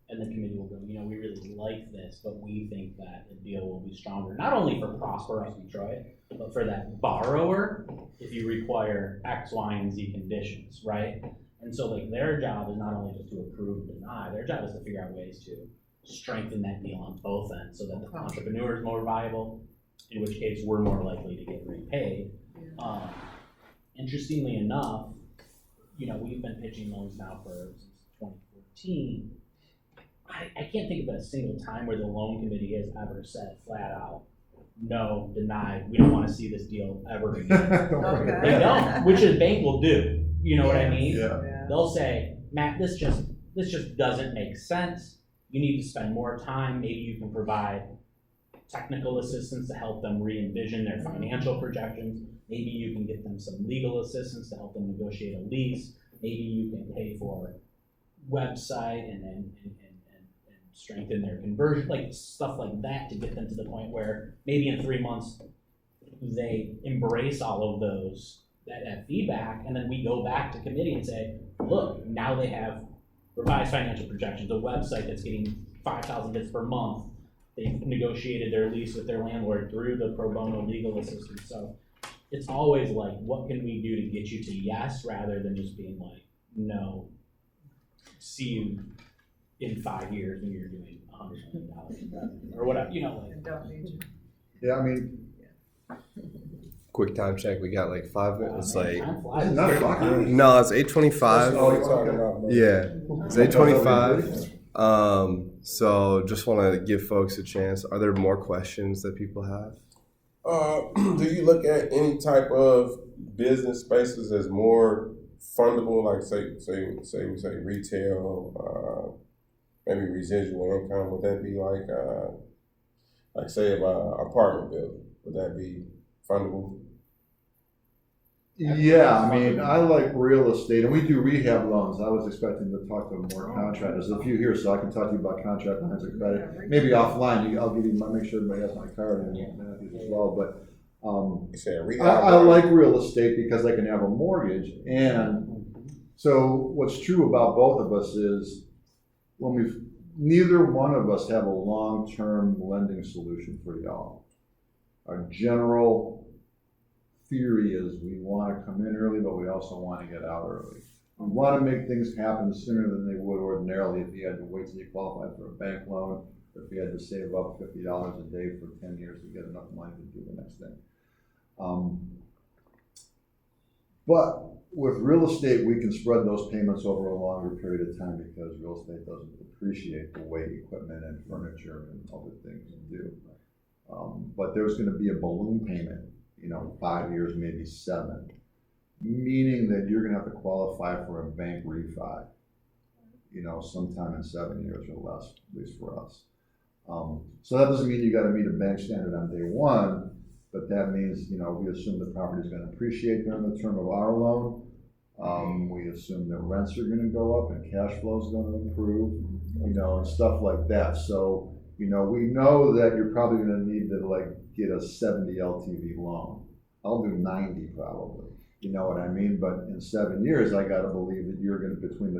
and the committee will go, you know, we really like this, but we think that the deal will be stronger, not only for ProsperUs Detroit, but for that borrower, if you require X, Y, and Z conditions, right? And so like their job is not only just to approve and deny, their job is to figure out ways to strengthen that deal on both ends so that the entrepreneur is more viable, in which case we're more likely to get repaid. Interestingly enough, you know, we've been pitching loans now since 2014. I can't think of a single time where the loan committee has ever said flat out, no, denied, we don't want to see this deal ever again. Okay. They don't, which a bank will do. You know what I mean? yeah. They'll say, Matt, this just doesn't make sense. You need to spend more time. Maybe you can provide technical assistance to help them re-envision their financial projections. Maybe you can get them some legal assistance to help them negotiate a lease. Maybe you can pay for website and strengthen their conversion, like stuff like that, to get them to the point where maybe in 3 months they embrace all of those that feedback, and then we go back to committee and say, look, now they have revised financial projections, a website that's getting 5,000 hits per month. They've negotiated their lease with their landlord through the pro bono legal assistance. So it's always like, what can we do to get you to yes, rather than just being like, no, see you in 5 years when you're doing $100 million or whatever, you know, like. Yeah, I mean, Quick time check. We got like 5 minutes. It's like Time flies. it's not a clock. no, it's 8:25. That's all we're talking about, bro. Yeah, it's 8:25. So just want to give folks a chance. Are there more questions that people have? Do you look at any type of business spaces as more fundable, like say retail, maybe residual income? Would that be like say an apartment building? Would that be fundable? Yeah, I mean, I like real estate, and we do rehab loans. I was expecting to talk to more contractors. There's a few here, so I can talk to you about contract lines of credit. Maybe offline, I'll give you make sure everybody has my card and Matthew's as well. But You said rehab. I like real estate because I can have a mortgage. And so what's true about both of us is neither one of us have a long-term lending solution for y'all. Our general theory is we want to come in early, but we also want to get out early. We want to make things happen sooner than they would ordinarily if you had to wait till you qualified for a bank loan, or if you had to save up $50 a day for 10 years to get enough money to do the next thing. But with real estate, we can spread those payments over a longer period of time because real estate doesn't appreciate the way equipment and furniture and other things do. But there's going to be a balloon payment, 5 years, maybe 7, meaning that you're going to have to qualify for a bank refi, sometime in 7 years or less, at least for us. So that doesn't mean you got to meet a bank standard on day one, but that means, we assume the property is going to appreciate during the term of our loan. We assume that rents are going to go up and cash flow is going to improve, and stuff like that. So, we know that you're probably going to need to get a 70 LTV loan. I'll do 90 probably. You know what I mean? But in 7 years, I got to believe that you're going to, between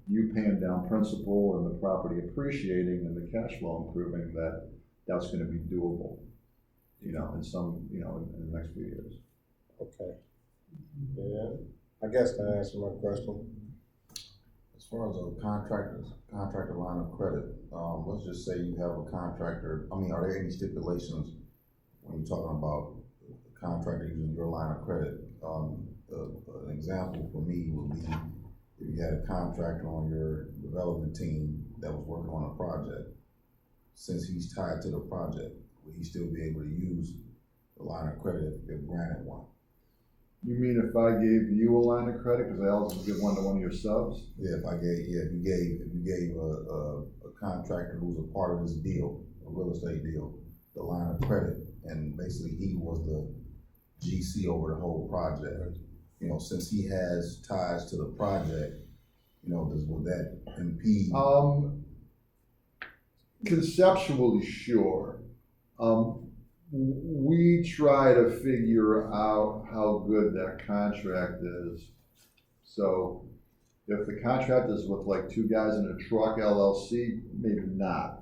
you paying down principal and the property appreciating and the cash flow improving, that's going to be doable. In the next few years. Okay. Yeah. I guess that answers my question. As far as a contractor line of credit, let's just say you have a contractor. I mean, are there any stipulations when you're talking about the contractor using your line of credit? An example for me would be if you had a contractor on your development team that was working on a project. Since he's tied to the project, would he still be able to use the line of credit if granted one? You mean if I gave you a line of credit, because I also give one to one of your subs? Yeah, if you gave a contractor who's a part of this deal, a real estate deal, the line of credit, and basically he was the GC over the whole project. You know, since he has ties to the project, you know, would that impede? Conceptually, sure. We try to figure out how good that contract is. So if the contract is with like two guys in a truck LLC, maybe not.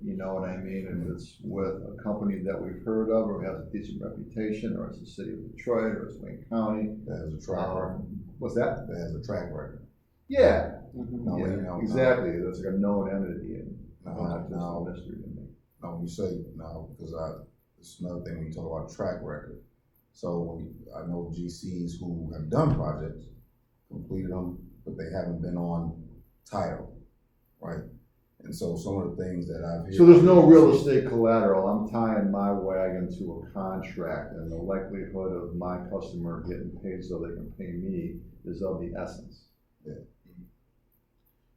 You know what I mean? And it's with a company that we've heard of or has a decent reputation, or it's the city of Detroit, or it's Wayne County. That has a track record. What's that? That has a track record. Yeah. No, Yeah, you know, exactly. There's like a known entity and No, not just a mystery to me. No, when you say no, because it's another thing when you talk about track record. So I know GCs who have done projects, completed them, but they haven't been on title, right? And so some of the things that I've. So there's no real estate collateral. I'm tying my wagon to a contract, and the likelihood of my customer getting paid so they can pay me is of the essence. Yeah.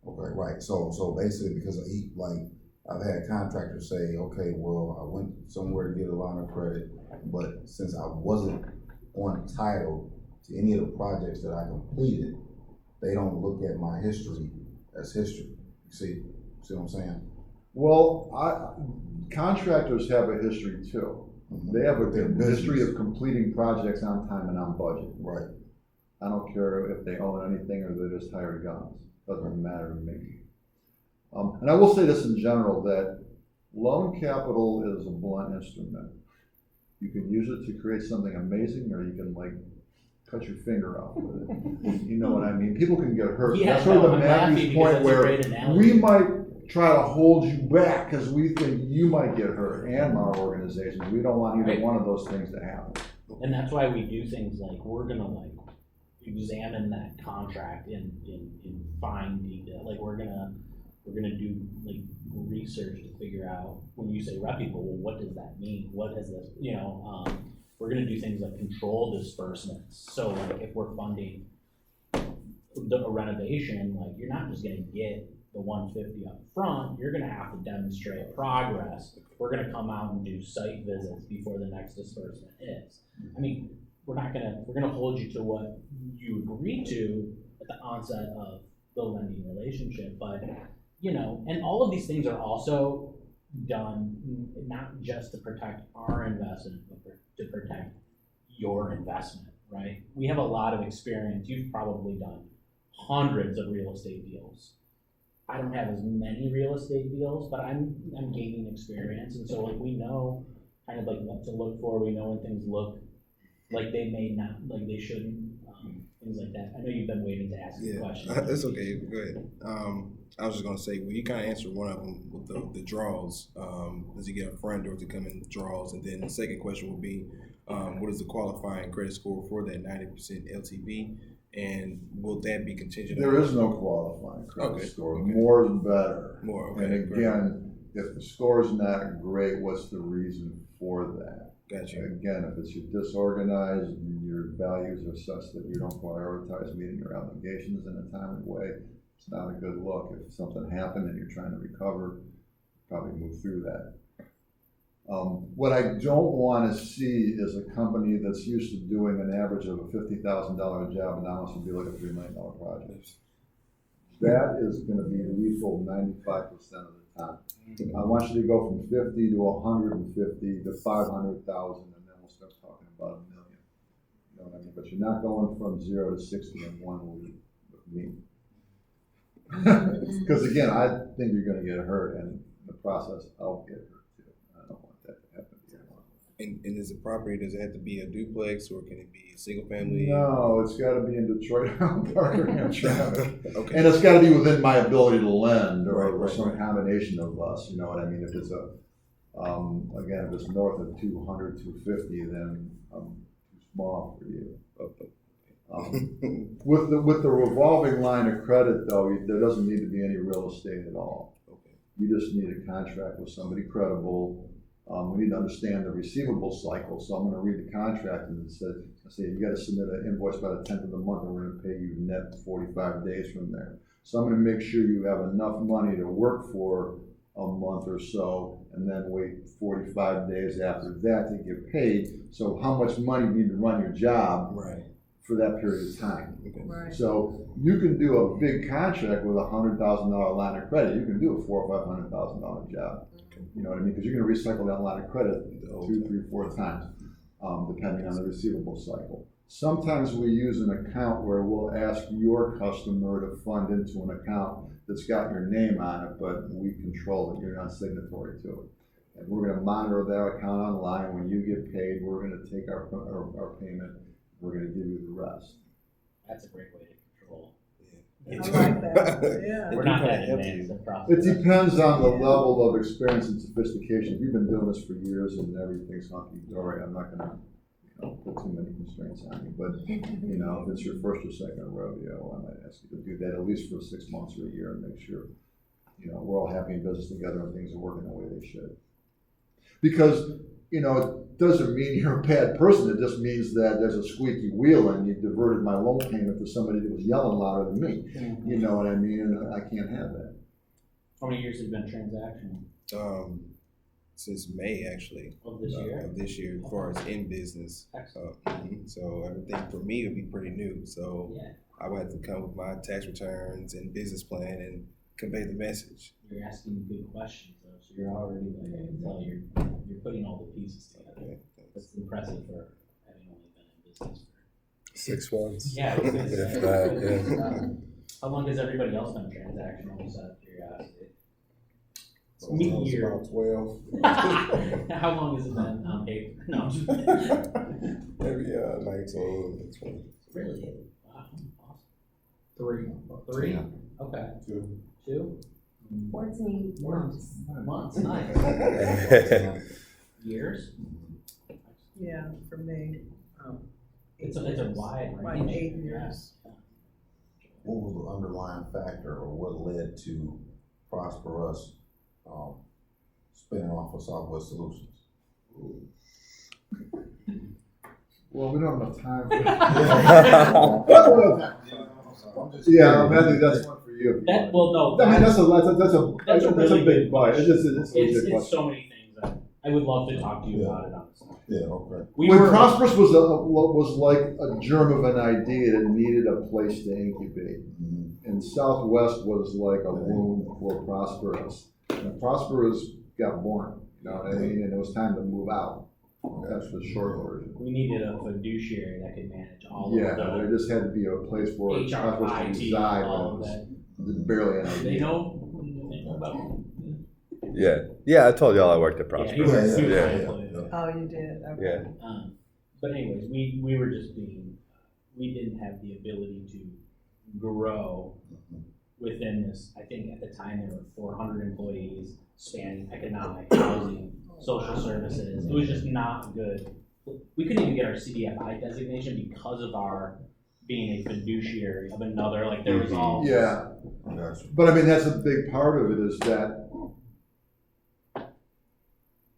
Okay, right. So basically, because I've had contractors say, okay, well, I went somewhere to get a line of credit, but since I wasn't on title to any of the projects that I completed, they don't look at my history as history. See what I'm saying? Well, contractors have a history too. Mm-hmm. They have a history of completing projects on time and on budget. Right. I don't care if they own anything or they're just hired guns. Doesn't matter to me. And I will say this in general, that loan capital is a blunt instrument. You can use it to create something amazing, or you can cut your finger off with it. You know what I mean? People can get hurt. Yeah, that's sort of the I'm laughing Matthew's because point that's a where great analogy. we might try to hold you back because we think you might get hurt, and our organizations. We don't want either one of those things to happen. And that's why we do things like, we're gonna examine that contract in fine detail. Like we're gonna do research to figure out, when you say reputable, well, what does that mean? What is this, we're gonna do things like control disbursements. So if we're funding a renovation, you're not just gonna get the 150 up front, you're gonna have to demonstrate progress. We're gonna come out and do site visits before the next disbursement is. I mean, we're gonna hold you to what you agreed to at the onset of the lending relationship, but and all of these things are also done not just to protect our investment, but to protect your investment, right? We have a lot of experience. You've probably done hundreds of real estate deals. I don't have as many real estate deals, but I'm gaining experience, and so we know kind of what to look for. We know when things look like they may not, like they shouldn't, things like that. I know you've been waiting to ask the question. It's okay. Go ahead. I was just gonna say, well, you kind of answered one of them with the draws. Does he get a friend, or does it come in draws? And then the second question would be, what is the qualifying credit score for that 90% LTV? And will that be contingent? There is no qualifying credit score. Okay. More is better. More. Okay. And again, if the score is not great, what's the reason for that? Gotcha. Again, if it's disorganized, your values are such that you don't prioritize meeting your obligations in a timely way, it's not a good look. If something happened and you're trying to recover, probably move through that. What I don't want to see is a company that's used to doing an average of a $50,000 job and now wants to do like a $3 million project. That is going to be lethal 95% of the time. I want you to go from 50 to 150 to 500,000, and then we'll start talking about $1 million. You know what I mean? But you're not going from 0 to 60 in 1 week with me. Because again, I think you're going to get hurt, and in the process, I'll get hurt too. I don't want that to happen to you. And is the property, does it have to be a duplex, or can it be a single family? No, it's got to be in Detroit, Parker, and traffic. Okay. And it's got to be within my ability to lend, or Right. some combination of us. You know what I mean? If it's again, if it's north of 200, 250, then I'm too small for you. With the revolving line of credit, though, there doesn't need to be any real estate at all. Okay. You just need a contract with somebody credible We need to understand the receivable cycle. So I'm going to read the contract and say you got to submit an invoice by the 10th of the month, and we're going to pay you net 45 days from there. So I'm going to make sure you have enough money to work for a month or so, and then wait 45 days after that to get paid. So how much money you need to run your job for that period of time. Right. So you can do a big contract with $100,000 line of credit. You can do a $400,000 or $500,000 job. You know what I mean? Because you're going to recycle that line of credit 2, 3, 4 times, depending on the receivable cycle. Sometimes we use an account where we'll ask your customer to fund into an account that's got your name on it, but we control it. You're not signatory to it. And we're going to monitor that account online. When you get paid, we're going to take our payment. We're going to give you the rest. That's a great way to control. I like that, yeah. We're not that advanced in process. It depends on the level of experience and sophistication. If you've been doing this for years and everything's hunky-dory, I'm not going to put too many constraints on you. But, if it's your first or second rodeo, I might ask you to do that at least for 6 months or a year and make sure, we're all happy in business together and things are working the way they should. Because, it doesn't mean you're a bad person. It just means that there's a squeaky wheel and you diverted my loan payment to somebody that was yelling louder than me. Mm-hmm. You know what I mean? And I can't have that. How many years have you been transactional? Since May, actually. Of this year? Of this year, as far as in business. So everything for me would be pretty new. So I would have to come with my tax returns and business plan and convey the message. You're asking good questions, though. So you're already, like, I can tell you're putting all the pieces together. That's impressive for having only been in business for 6 months. Yeah, I was gonna say. If that, yeah. How long has everybody else been transactional? Just out of curiosity. About 12. How long has it been on paper? No, I'm just Maybe 19, 20. Really? Wow, awesome. 3? Okay. 2? 14 months. Months, nice. Years? Yeah, for me. It's a wide range. Like 8 years. What was the underlying factor, or what led to ProsperUs spinning off of Southwest Solutions? Well, we don't have enough time for that. I think that's one for you. No. I mean, that's a really big bite. It's so many things that I would love to talk to you about it, honestly. Yeah, okay. When Prosperous was like a germ of an idea that needed a place to incubate. And Southwest was like a womb for Prosperous. And Prosperous got born, you know what I mean? And it was time to move out. That's the short version. We needed a fiduciary that could manage all of that. Yeah, there just had to be a place where HR, Prosperous could reside. all of that. Barely an idea. They know about it. Yeah, I told y'all I worked at Prosperous. Oh, you did? Okay. Yeah. But anyways, we were just we didn't have the ability to grow within this. I think at the time there were 400 employees spanning economic, housing, social services. It was just not good. We couldn't even get our CDFI designation because of our being a fiduciary of another, like there was all. Yeah, but I mean, that's a big part of it is that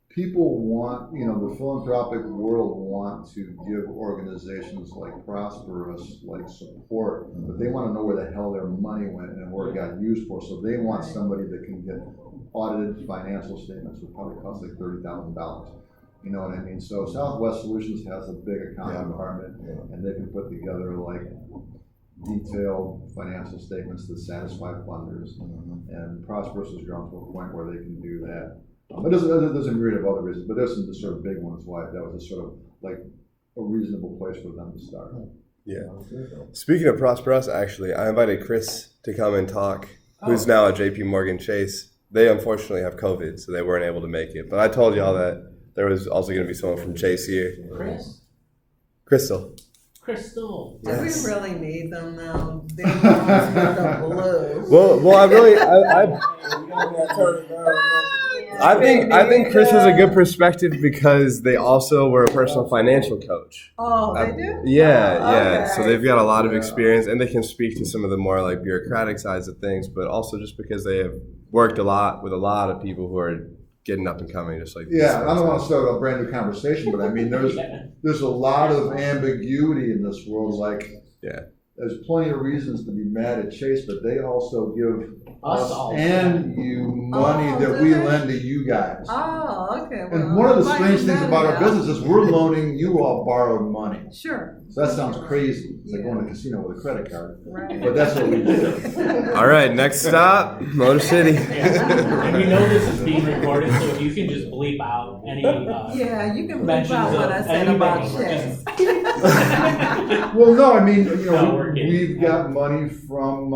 people want, the philanthropic world want to give organizations like Prosperous like support, but they want to know where the hell their money went and where it got used for. So they want somebody that can get audited financial statements, which probably cost like $30,000. You know what I mean? So Southwest Solutions has a big accounting department, and they can put together like detailed financial statements that satisfy funders. And Prosperous has grown to a point where they can do that. It doesn't read of other reasons, but there's some sort of big ones why that was a sort of like a reasonable place for them to start. Yeah. Speaking of ProsperUs, actually, I invited Chris to come and talk, who's now at JP Morgan Chase. They unfortunately have COVID, so they weren't able to make it. But I told y'all that there was also going to be someone from Chase here. Crystal. Do we really need them now? They're the blues. Well, I think Chris has a good perspective because they also were a personal financial coach. Oh, they do? Yeah. So they've got a lot of experience, and they can speak to some of the more like bureaucratic sides of things, but also just because they have worked a lot with a lot of people who are getting up and coming, just like Yeah, I don't want to start a brand new conversation, but I mean, Yeah. there's a lot of ambiguity in this world. Like, Yeah. there's plenty of reasons to be mad at Chase, but they also give Us us all. and you money Oh, that do we they? lend to you guys. Oh, okay. And well, one of the I strange might things do about our that now. business is we're loaning you all borrowed money. Sure. So that sounds crazy. It's like Yeah. going to a casino with a credit card. Right. But that's what we do. All right, next stop, Motor City. And you know this is being recorded, so if you can just bleep out any, Yeah, you can bleep mentions out what of I said anything, about or Chase. Well, no, I mean, you No, know, we're kidding. we've got money from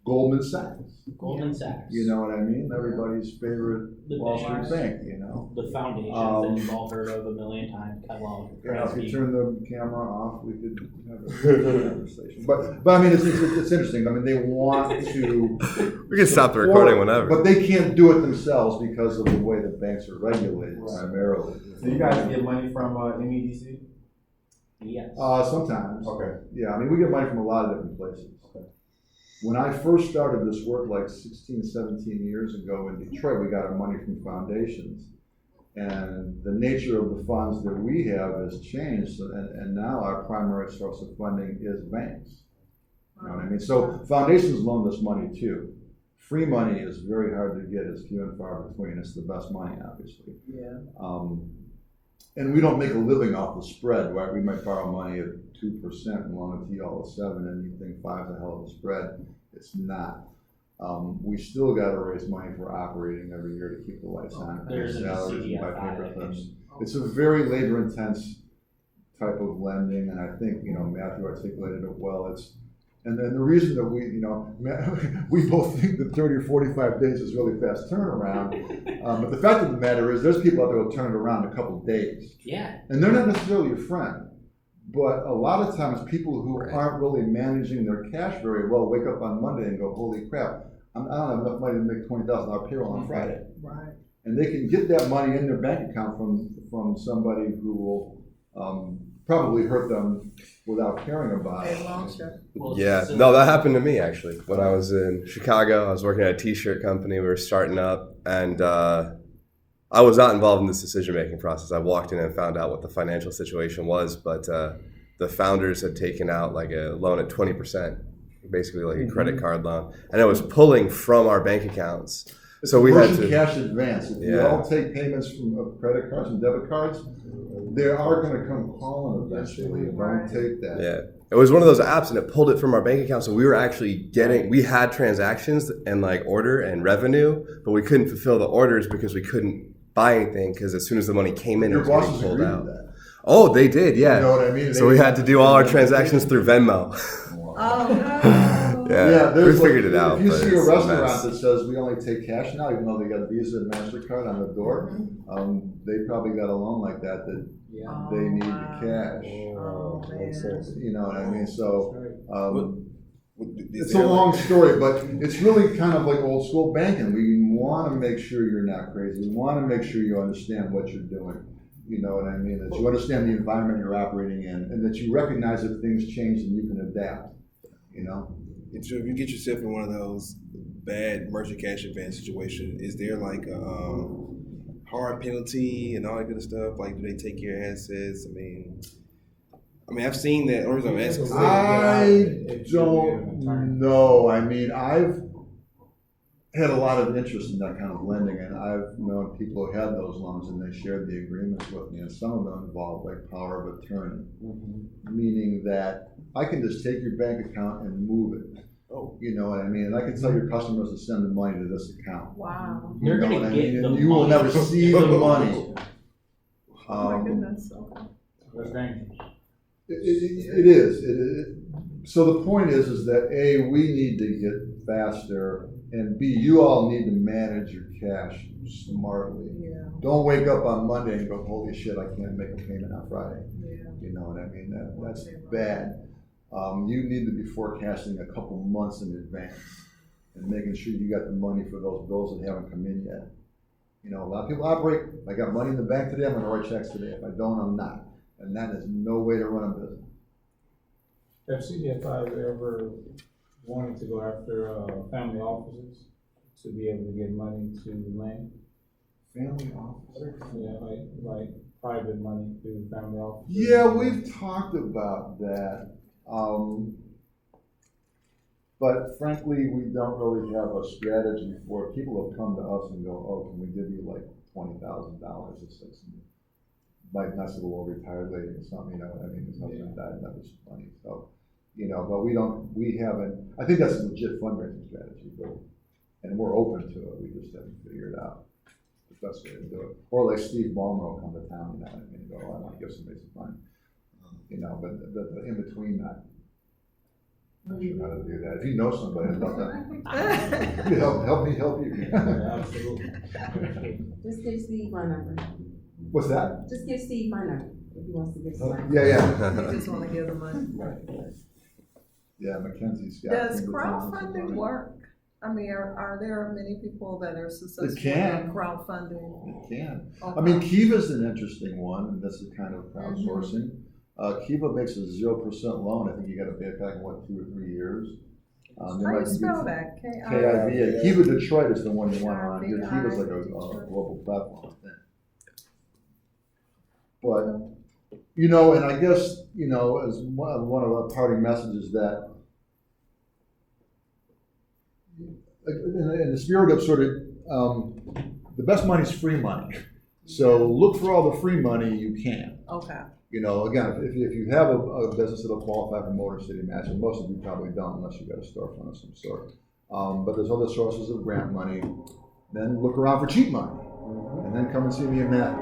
Goldman Sachs. Goldman Sachs. You know what I mean? Everybody's favorite The Wall Street banks. bank, you know? The foundations that you've all heard of a million times, Kellogg, You know, if you Kresge. turn the camera off, we could have a conversation. But I mean, it's interesting. I mean, they want to. We can stop the support- recording whenever. But they can't do it themselves because of the way the banks are regulated primarily. So you guys get money from MEDC? Yes. Sometimes. Okay. Yeah, I mean, we get money from a lot of different places. When I first started this work like 16, 17 years ago in Detroit, we got our money from foundations. And the nature of the funds that we have has changed, and now our primary source of funding is banks. You know what I mean? So foundations loan us money too. Free money is very hard to get, it's few and far between. It's the best money, obviously. Yeah. And we don't make a living off the spread, right? We might borrow money at 2% and loan it to you all at 7%, and you think 5 is a hell of a spread. It's not. We still got to raise money for operating every year to keep the lights on, pay There's a salaries, and buy CDFI paper that clips. can- It's a very labor-intense type of lending, and I think, you know, Matthew articulated it well. And then the reason that we, you know, we both think that 30 or 45 days is really fast turnaround. But the fact of the matter is, there's people out there who will turn it around in a couple of days. Yeah. And they're not necessarily your friend. But a lot of times, people who aren't really managing their cash very well wake up on Monday and go, holy crap, I don't have enough money to make $20,000 payroll on Friday. Right. And they can get that money in their bank account from somebody who will probably hurt them without caring about it. Hey, long shot. Well, Yeah, so- no, that happened to me actually. When I was in Chicago, I was working at a t-shirt company. We were starting up, and I was not involved in this decision-making process. I walked in and found out what the financial situation was, but the founders had taken out like a loan at 20%, basically like a credit card loan, and it was pulling from our bank accounts. So we had to cash advance. If you Yeah. all take payments from credit cards and debit cards, they are going to come calling eventually. Don't take that. Yeah. It was one of those apps, and it pulled it from our bank account. So we were actually we had transactions and like order and revenue, but we couldn't fulfill the orders because we couldn't buy anything, because as soon as the money came in, it Your was getting bosses pulled agreed out. with that. Oh, they did, yeah. You know what I mean? So we had to do all our transactions through Venmo. Oh, no. Yeah, we there's figured like, it out. If you but see it's a a restaurant mess. that says we only take cash now, even though they got Visa and MasterCard on the door, they probably got a loan like that Oh, they need wow. the cash. Oh, man. You know what I mean? So Is it's there a long like- story, but it's really kind of like old school banking. We want to make sure you're not crazy. We want to make sure you understand what you're doing. You know what I mean? That you understand the environment you're operating in, and that you recognize that things change and you can adapt. You know? If you get yourself in one of those bad merchant cash advance situation, is there like a hard penalty and all that good stuff? Like, do they take your assets? I mean, I've seen that. Or I'm asking. I don't know. I mean, I've had a lot of interest in that kind of lending, and I've known people who had those loans, and they shared the agreements with me, and some of them involved like power of attorney, meaning that I can just take your bank account and move it. Oh. You know what I mean? And I can tell your customers to send the money to this account. Wow. You They're know gonna what I get mean? the And you will money. never see the money. Oh, my goodness. Okay. That's dangerous. It is. So the point is that A, we need to get faster, and B, you all need to manage your cash smartly. Yeah. Don't wake up on Monday and go, holy shit, I can't make a payment on Friday. Yeah. You know what I mean? That's bad. You need to be forecasting a couple months in advance and making sure you got the money for those bills that haven't come in yet. You know, a lot of people operate, I got money in the bank today, I'm gonna write checks today. If I don't, I'm not. And that is no way to run a business. Have CDFIs ever wanted to go after family offices to be able to get money to lend? Family office. Yeah, like private money through family office. Yeah, we've talked about that. But frankly, we don't really have a strategy for it. People have come to us and go, oh, can we give you like $20,000? It's like some, like nice little retired lady or something, you know what I mean? His husband died and that was money. So, you know, but we haven't, I think that's a legit fundraising strategy, but, and we're open to it. We just haven't figured out the best way to do it. Or like Steve Ballmer will come to town, you know, and go, oh, I want to give somebody some money. You know, but the in between that, I'm not sure how to do that. If you know somebody, I'd love that. You help me help you. Yeah, absolutely. Just give Steve my number. What's that? Just give Steve my number if he wants to give some money. Yeah. You just wanna give the money. Yeah, Mackenzie's got. Does crowdfunding work? I mean, are there many people that are successful in crowdfunding? It can. Okay. I mean, Kiva's an interesting one, and this is kind of crowdsourcing. Kiva makes a 0% loan. I think you got to pay it back in 2 or 3 years. How do you spell that? KIV. Kiva Detroit is the one you want around here. Kiva's like a global platform, I think. But, you know, and I guess, you know, as one of our parting messages that, in the spirit of sort of, the best money is free money. So look for all the free money you can. Okay. You know, again, if you have a business that'll qualify for Motor City Match, and most of you probably don't unless you've got a storefront of some sort. But there's other sources of grant money. Then look around for cheap money, and then come and see me in that.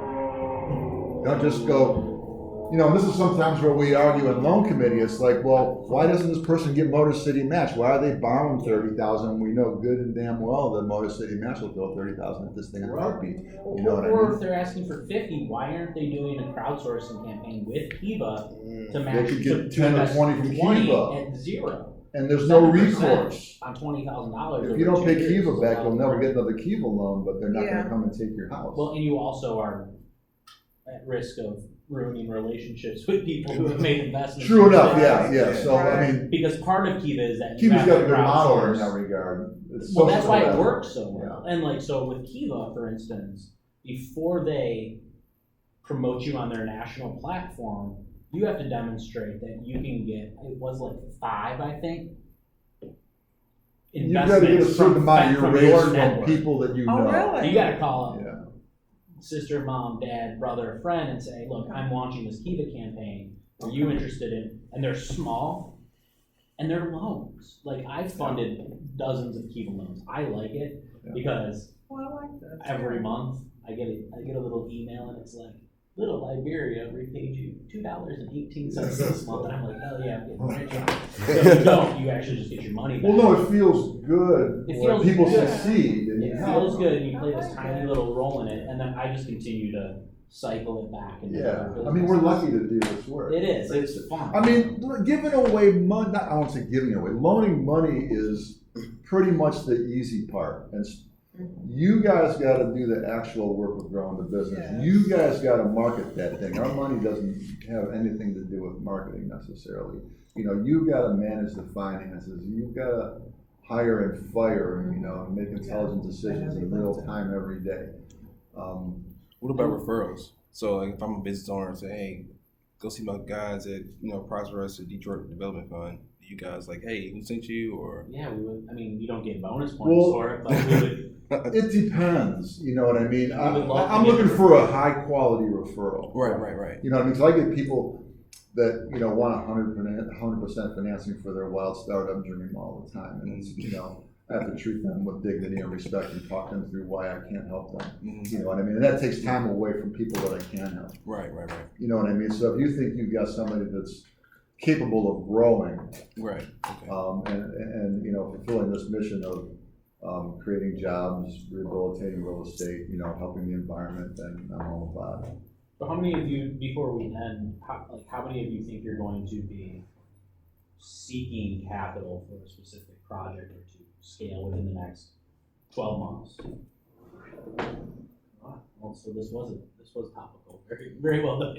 Don't just go, you know, and this is sometimes where we argue in loan committee. It's like, well, why doesn't this person get Motor City Match? Why are they borrowing $30,000? We know good and damn well that Motor City Match will throw $30,000 at this thing in a heartbeat. You know what I mean? Or if they're asking for 50, why aren't they doing a crowdsourcing campaign with Kiva to match? They could get 10 or 20 from 20 Kiva. at zero. And there's no recourse. On $20,000. If you don't pay Kiva back, you'll never get another Kiva loan, but they're not going to come and take your house. Well, and you also are at risk of ruining relationships with people who have made investments. True enough, yeah. So, I mean, because part of Kiva is that Kiva's got a good model in that regard. Well, that's why it works so well. And like, so with Kiva, for instance, before they promote you on their national platform, you have to demonstrate that you can get, it was like 5, I think. You got to get a certain amount of your raise from people that you know. Really? You got to call up sister, mom, dad, brother, friend, and say, look, I'm launching this Kiva campaign. Are you interested in? And they're small, and they're loans. Like, I've funded dozens of Kiva loans. I like it because every month I get a little email, and it's like, Little Liberia repaid you $2.18 this month, and I'm like, hell yeah, I'm getting rich. If you don't, you actually just get your money back. Well, no, it feels good when people succeed. And it feels good, and you play this tiny little role in it, and then I just continue to cycle it back. I mean, we're lucky to do this work. It is. It's fun. I mean, giving away money, I won't say giving away, loaning money is pretty much the easy part. And you guys got to do the actual work of growing the business. Yeah. You guys got to market that thing. Our money doesn't have anything to do with marketing necessarily. You know, you got to manage the finances. You've got to hire and fire, you know, and make intelligent decisions in real time every day. What about referrals? So like, if I'm a business owner and say, hey, go see my guys at, you know, ProsperUs or Detroit Development Fund. You guys like, hey, who sent you? Or yeah, we would. I mean, you don't get bonus points for it, but we would. It depends, you know what I mean? I'm looking for a high quality referral. Right. You know what I mean? So I get people that, you know, want 100% financing for their wild startup dream all the time. And it's, you know, I have to treat them with dignity and respect and talk them through why I can't help them. You know what I mean? And that takes time away from people that I can help. Right. You know what I mean? So if you think you've got somebody that's capable of growing, right, okay. And you know, fulfilling this mission of creating jobs, rehabilitating real estate, you know, helping the environment, then I'm all about it. So how many of you, before we end, how many of you think you're going to be seeking capital for a specific project or to scale within the next 12 months? Well, so this was topical, very, very well done.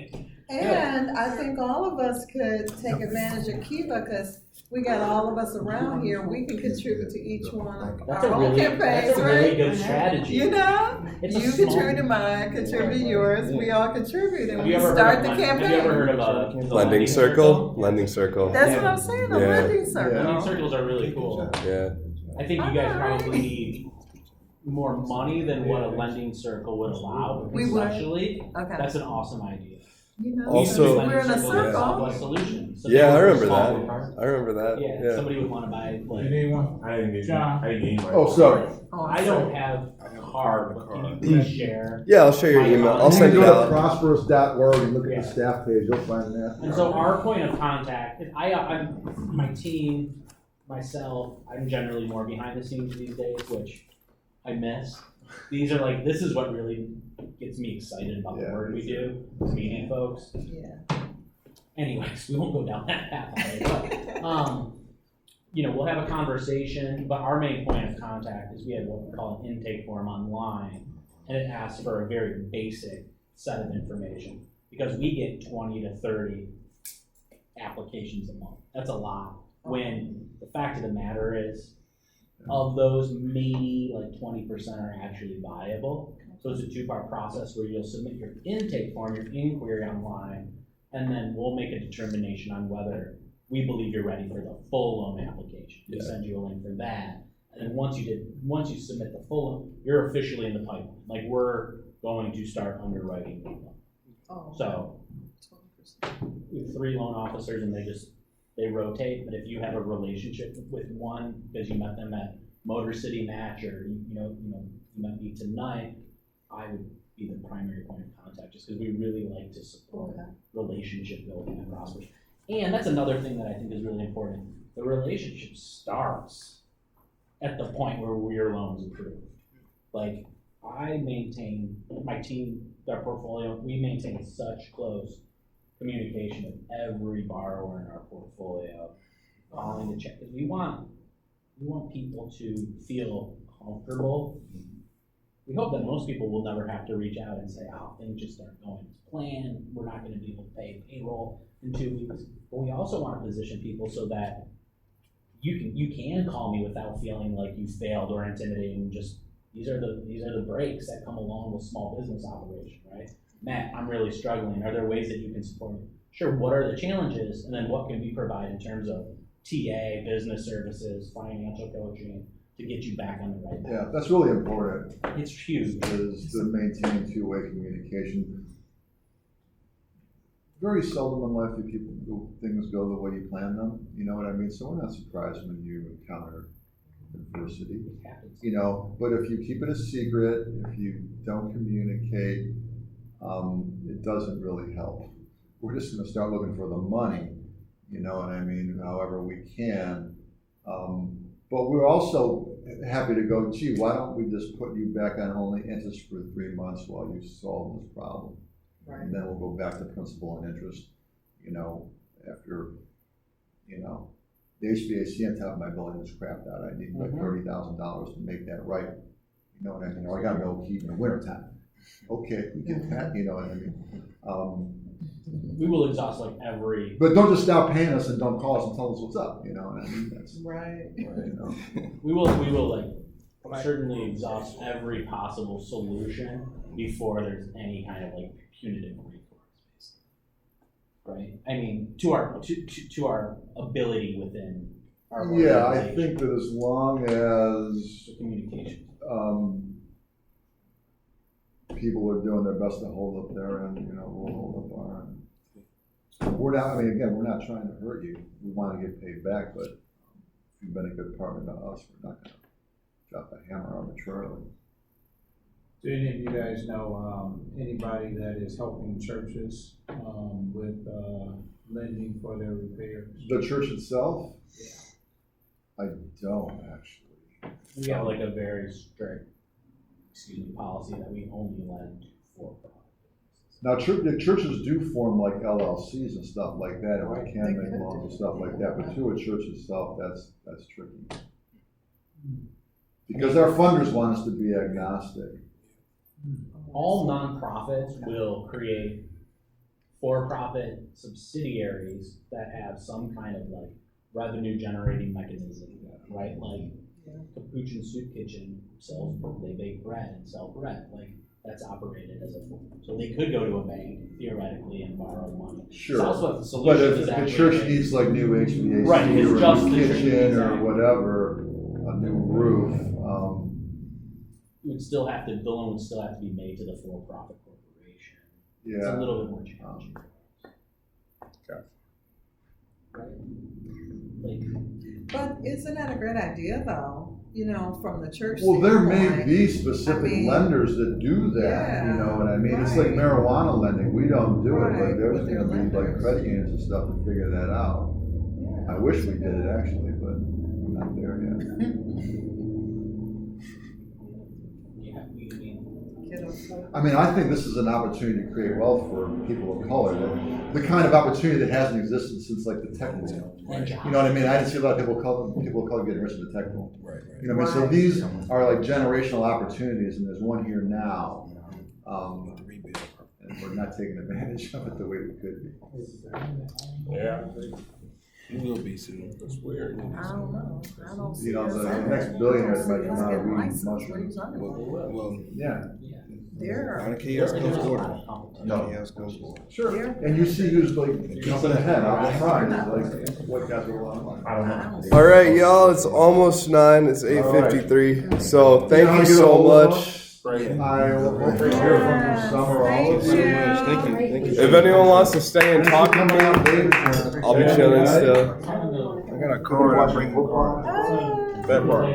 And I think all of us could take advantage of Kiva, because we got all of us around here, we can contribute to each one of That's our a own really, campaigns, that's a really right? good strategy. You know, It's a you small- contribute to mine, contribute to yours, we all contribute, and Have we you ever start heard the of Have you ever heard campaign. of the Lending circle? Lending circle. That's what I'm saying, a Yeah. lending Lending circle. circles are really cool. Yeah. I think you guys Alright. probably need more money than what a lending circle would allow We would. conceptually. Okay. That's an awesome idea. You know, Also- we're in a circle. A solution. So Yeah, I maybe remember small that. cars. I remember that. Yeah, Yeah. somebody would wanna buy You like, need one? I didn't get John. I didn't get anybody. Oh, sorry. Oh, I don't have a card, but can you please share? Yeah, I'll share your email. I'll You send can it go to out. ProsperUs.org and look at Yeah. the staff page, you'll find that. And so our point of contact, is I'm my team, myself, I'm generally more behind the scenes these days, which I miss. These are like, this is what really gets me excited about the Yeah, work we me do, meeting folks. Yeah. Anyways, we won't go down that path. But, you know, we'll have a conversation, but our main point of contact is we have what we call an intake form online, and it asks for a very basic set of information, because we get 20 to 30 applications a month. That's a lot, when the fact of the matter is, of those, maybe like 20% are actually viable. So it's a two-part process where you'll submit your intake form, your inquiry online, and then we'll make a determination on whether we believe you're ready for the full loan application. We'll send you a link for that. And then once you submit the full loan, you're officially in the pipeline. Like, we're going to start underwriting the loan. Oh. So we have 3 loan officers, and they rotate, but if you have a relationship with one because you met them at Motor City Match, or you met me tonight, I would be the primary point of contact, just because we really like to support relationship building at Prosper. And that's another thing that I think is really important. The relationship starts at the point where your loan's approved. Like, I maintain, my team, their portfolio, we maintain such close communication with every borrower in our portfolio, calling to check, because we want people to feel comfortable. We hope that most people will never have to reach out and say, oh, things just aren't going as planned, we're not going to be able to pay payroll in 2 weeks. But we also want to position people so that you can call me without feeling like you failed or intimidating. Just these are the breaks that come along with small business operation, right? Matt, I'm really struggling. Are there ways that you can support me? Sure, what are the challenges? And then what can we provide in terms of TA, business services, financial coaching to get you back on the right path? Yeah, that's really important, It's huge. is to maintain two-way communication. Very seldom in life do things go the way you plan them, you know what I mean? So we're not surprised when you encounter adversity, It happens. you know, but if you keep it a secret, if you don't communicate, it doesn't really help. We're just gonna start looking for the money, you know what I mean, however we can. But we're also happy to go, gee, why don't we just put you back on only interest for 3 months while you solve this problem? Right. And then we'll go back to principal and interest, you know, after, you know, the HVAC on top of my building is crapped out. I need like $30,000 to make that right. You know what I mean? Or I got no heat in the wintertime. Okay, we get that, you know what I mean? We will exhaust like every. But don't just stop paying us and don't call us and tell us what's up, you know what I mean? That's, Right. you know. We will like certainly exhaust every possible solution before there's any kind of like punitive recourse, right? I mean, to our ability within our Yeah, I organization. think that as long as The communication. people are doing their best to hold up their end, you know, we'll hold up our end. We're not, I mean, again, we're not trying to hurt you. We want to get paid back, but if you've been a good partner to us, we're not going to drop the hammer arbitrarily. Do any of you guys know anybody that is helping churches with lending for their repairs? The church itself? I don't actually. We have like a very strict, policy that we only lend for profit. Now, the churches do form like LLCs and stuff like that, and we can make loans and stuff like that, but to a church itself, that's tricky. Because our funders want us to be agnostic. all nonprofits will create for-profit subsidiaries that have some kind of like revenue generating mechanism, right? Like Capuchin Soup Kitchen sells, they bake bread and sell bread, like that's operated as a, so they could go to a bank theoretically and borrow money. Sure. It's also the But solution if is the actually church like- needs like new HVAC Right, it's or a just new the church, kitchen or exactly. whatever, a new roof, it would still have to, the loan would still have to be made to the for-profit corporation. It's a yeah. little bit more challenging. Okay. Right? Like, But isn't that a great idea though, you know, from the church Well, there may standpoint? be specific I mean, lenders that do that, yeah, you know what I mean? It's like right. marijuana lending, we don't do it, Right, but there's with their gonna be like lenders. credit unions and stuff to figure that out. I wish we did it actually, but we're not there yet. yeah, we mean, I mean, I think this is an opportunity to create wealth for people of color, the kind of opportunity that hasn't existed since like the tech boom. and jobs. You know what I mean? I didn't see a lot of people of color getting rich in the tech boom. Right, You know what I mean? So Right. these are like generational opportunities, and there's one here now. The rebuild. And we're not taking advantage of it the way we could be. Yeah. We will be soon. That's weird. I don't know, I don't see. You know, us the getting- next billionaire that I might don't come see us out of getting weed licensed. What are you mushrooms. talking about? Well, Yeah, There out are, of chaos There's comes a lot order. of competition. No. Chaos comes order. sure. And you see who's like jumping ahead out in front, it's like what guys are along. I don't know. I don't see All right, us. y'all. It's almost 9. It's 8:53. So thank Yeah, you I'll get a so hold of much. I will hopefully hear from you summer, all of Thank you. you. Thank you. Thank you. If anyone wants to stay and talk to me, I'll be chilling still. I got a card. I'll bring the card. Oh. That part.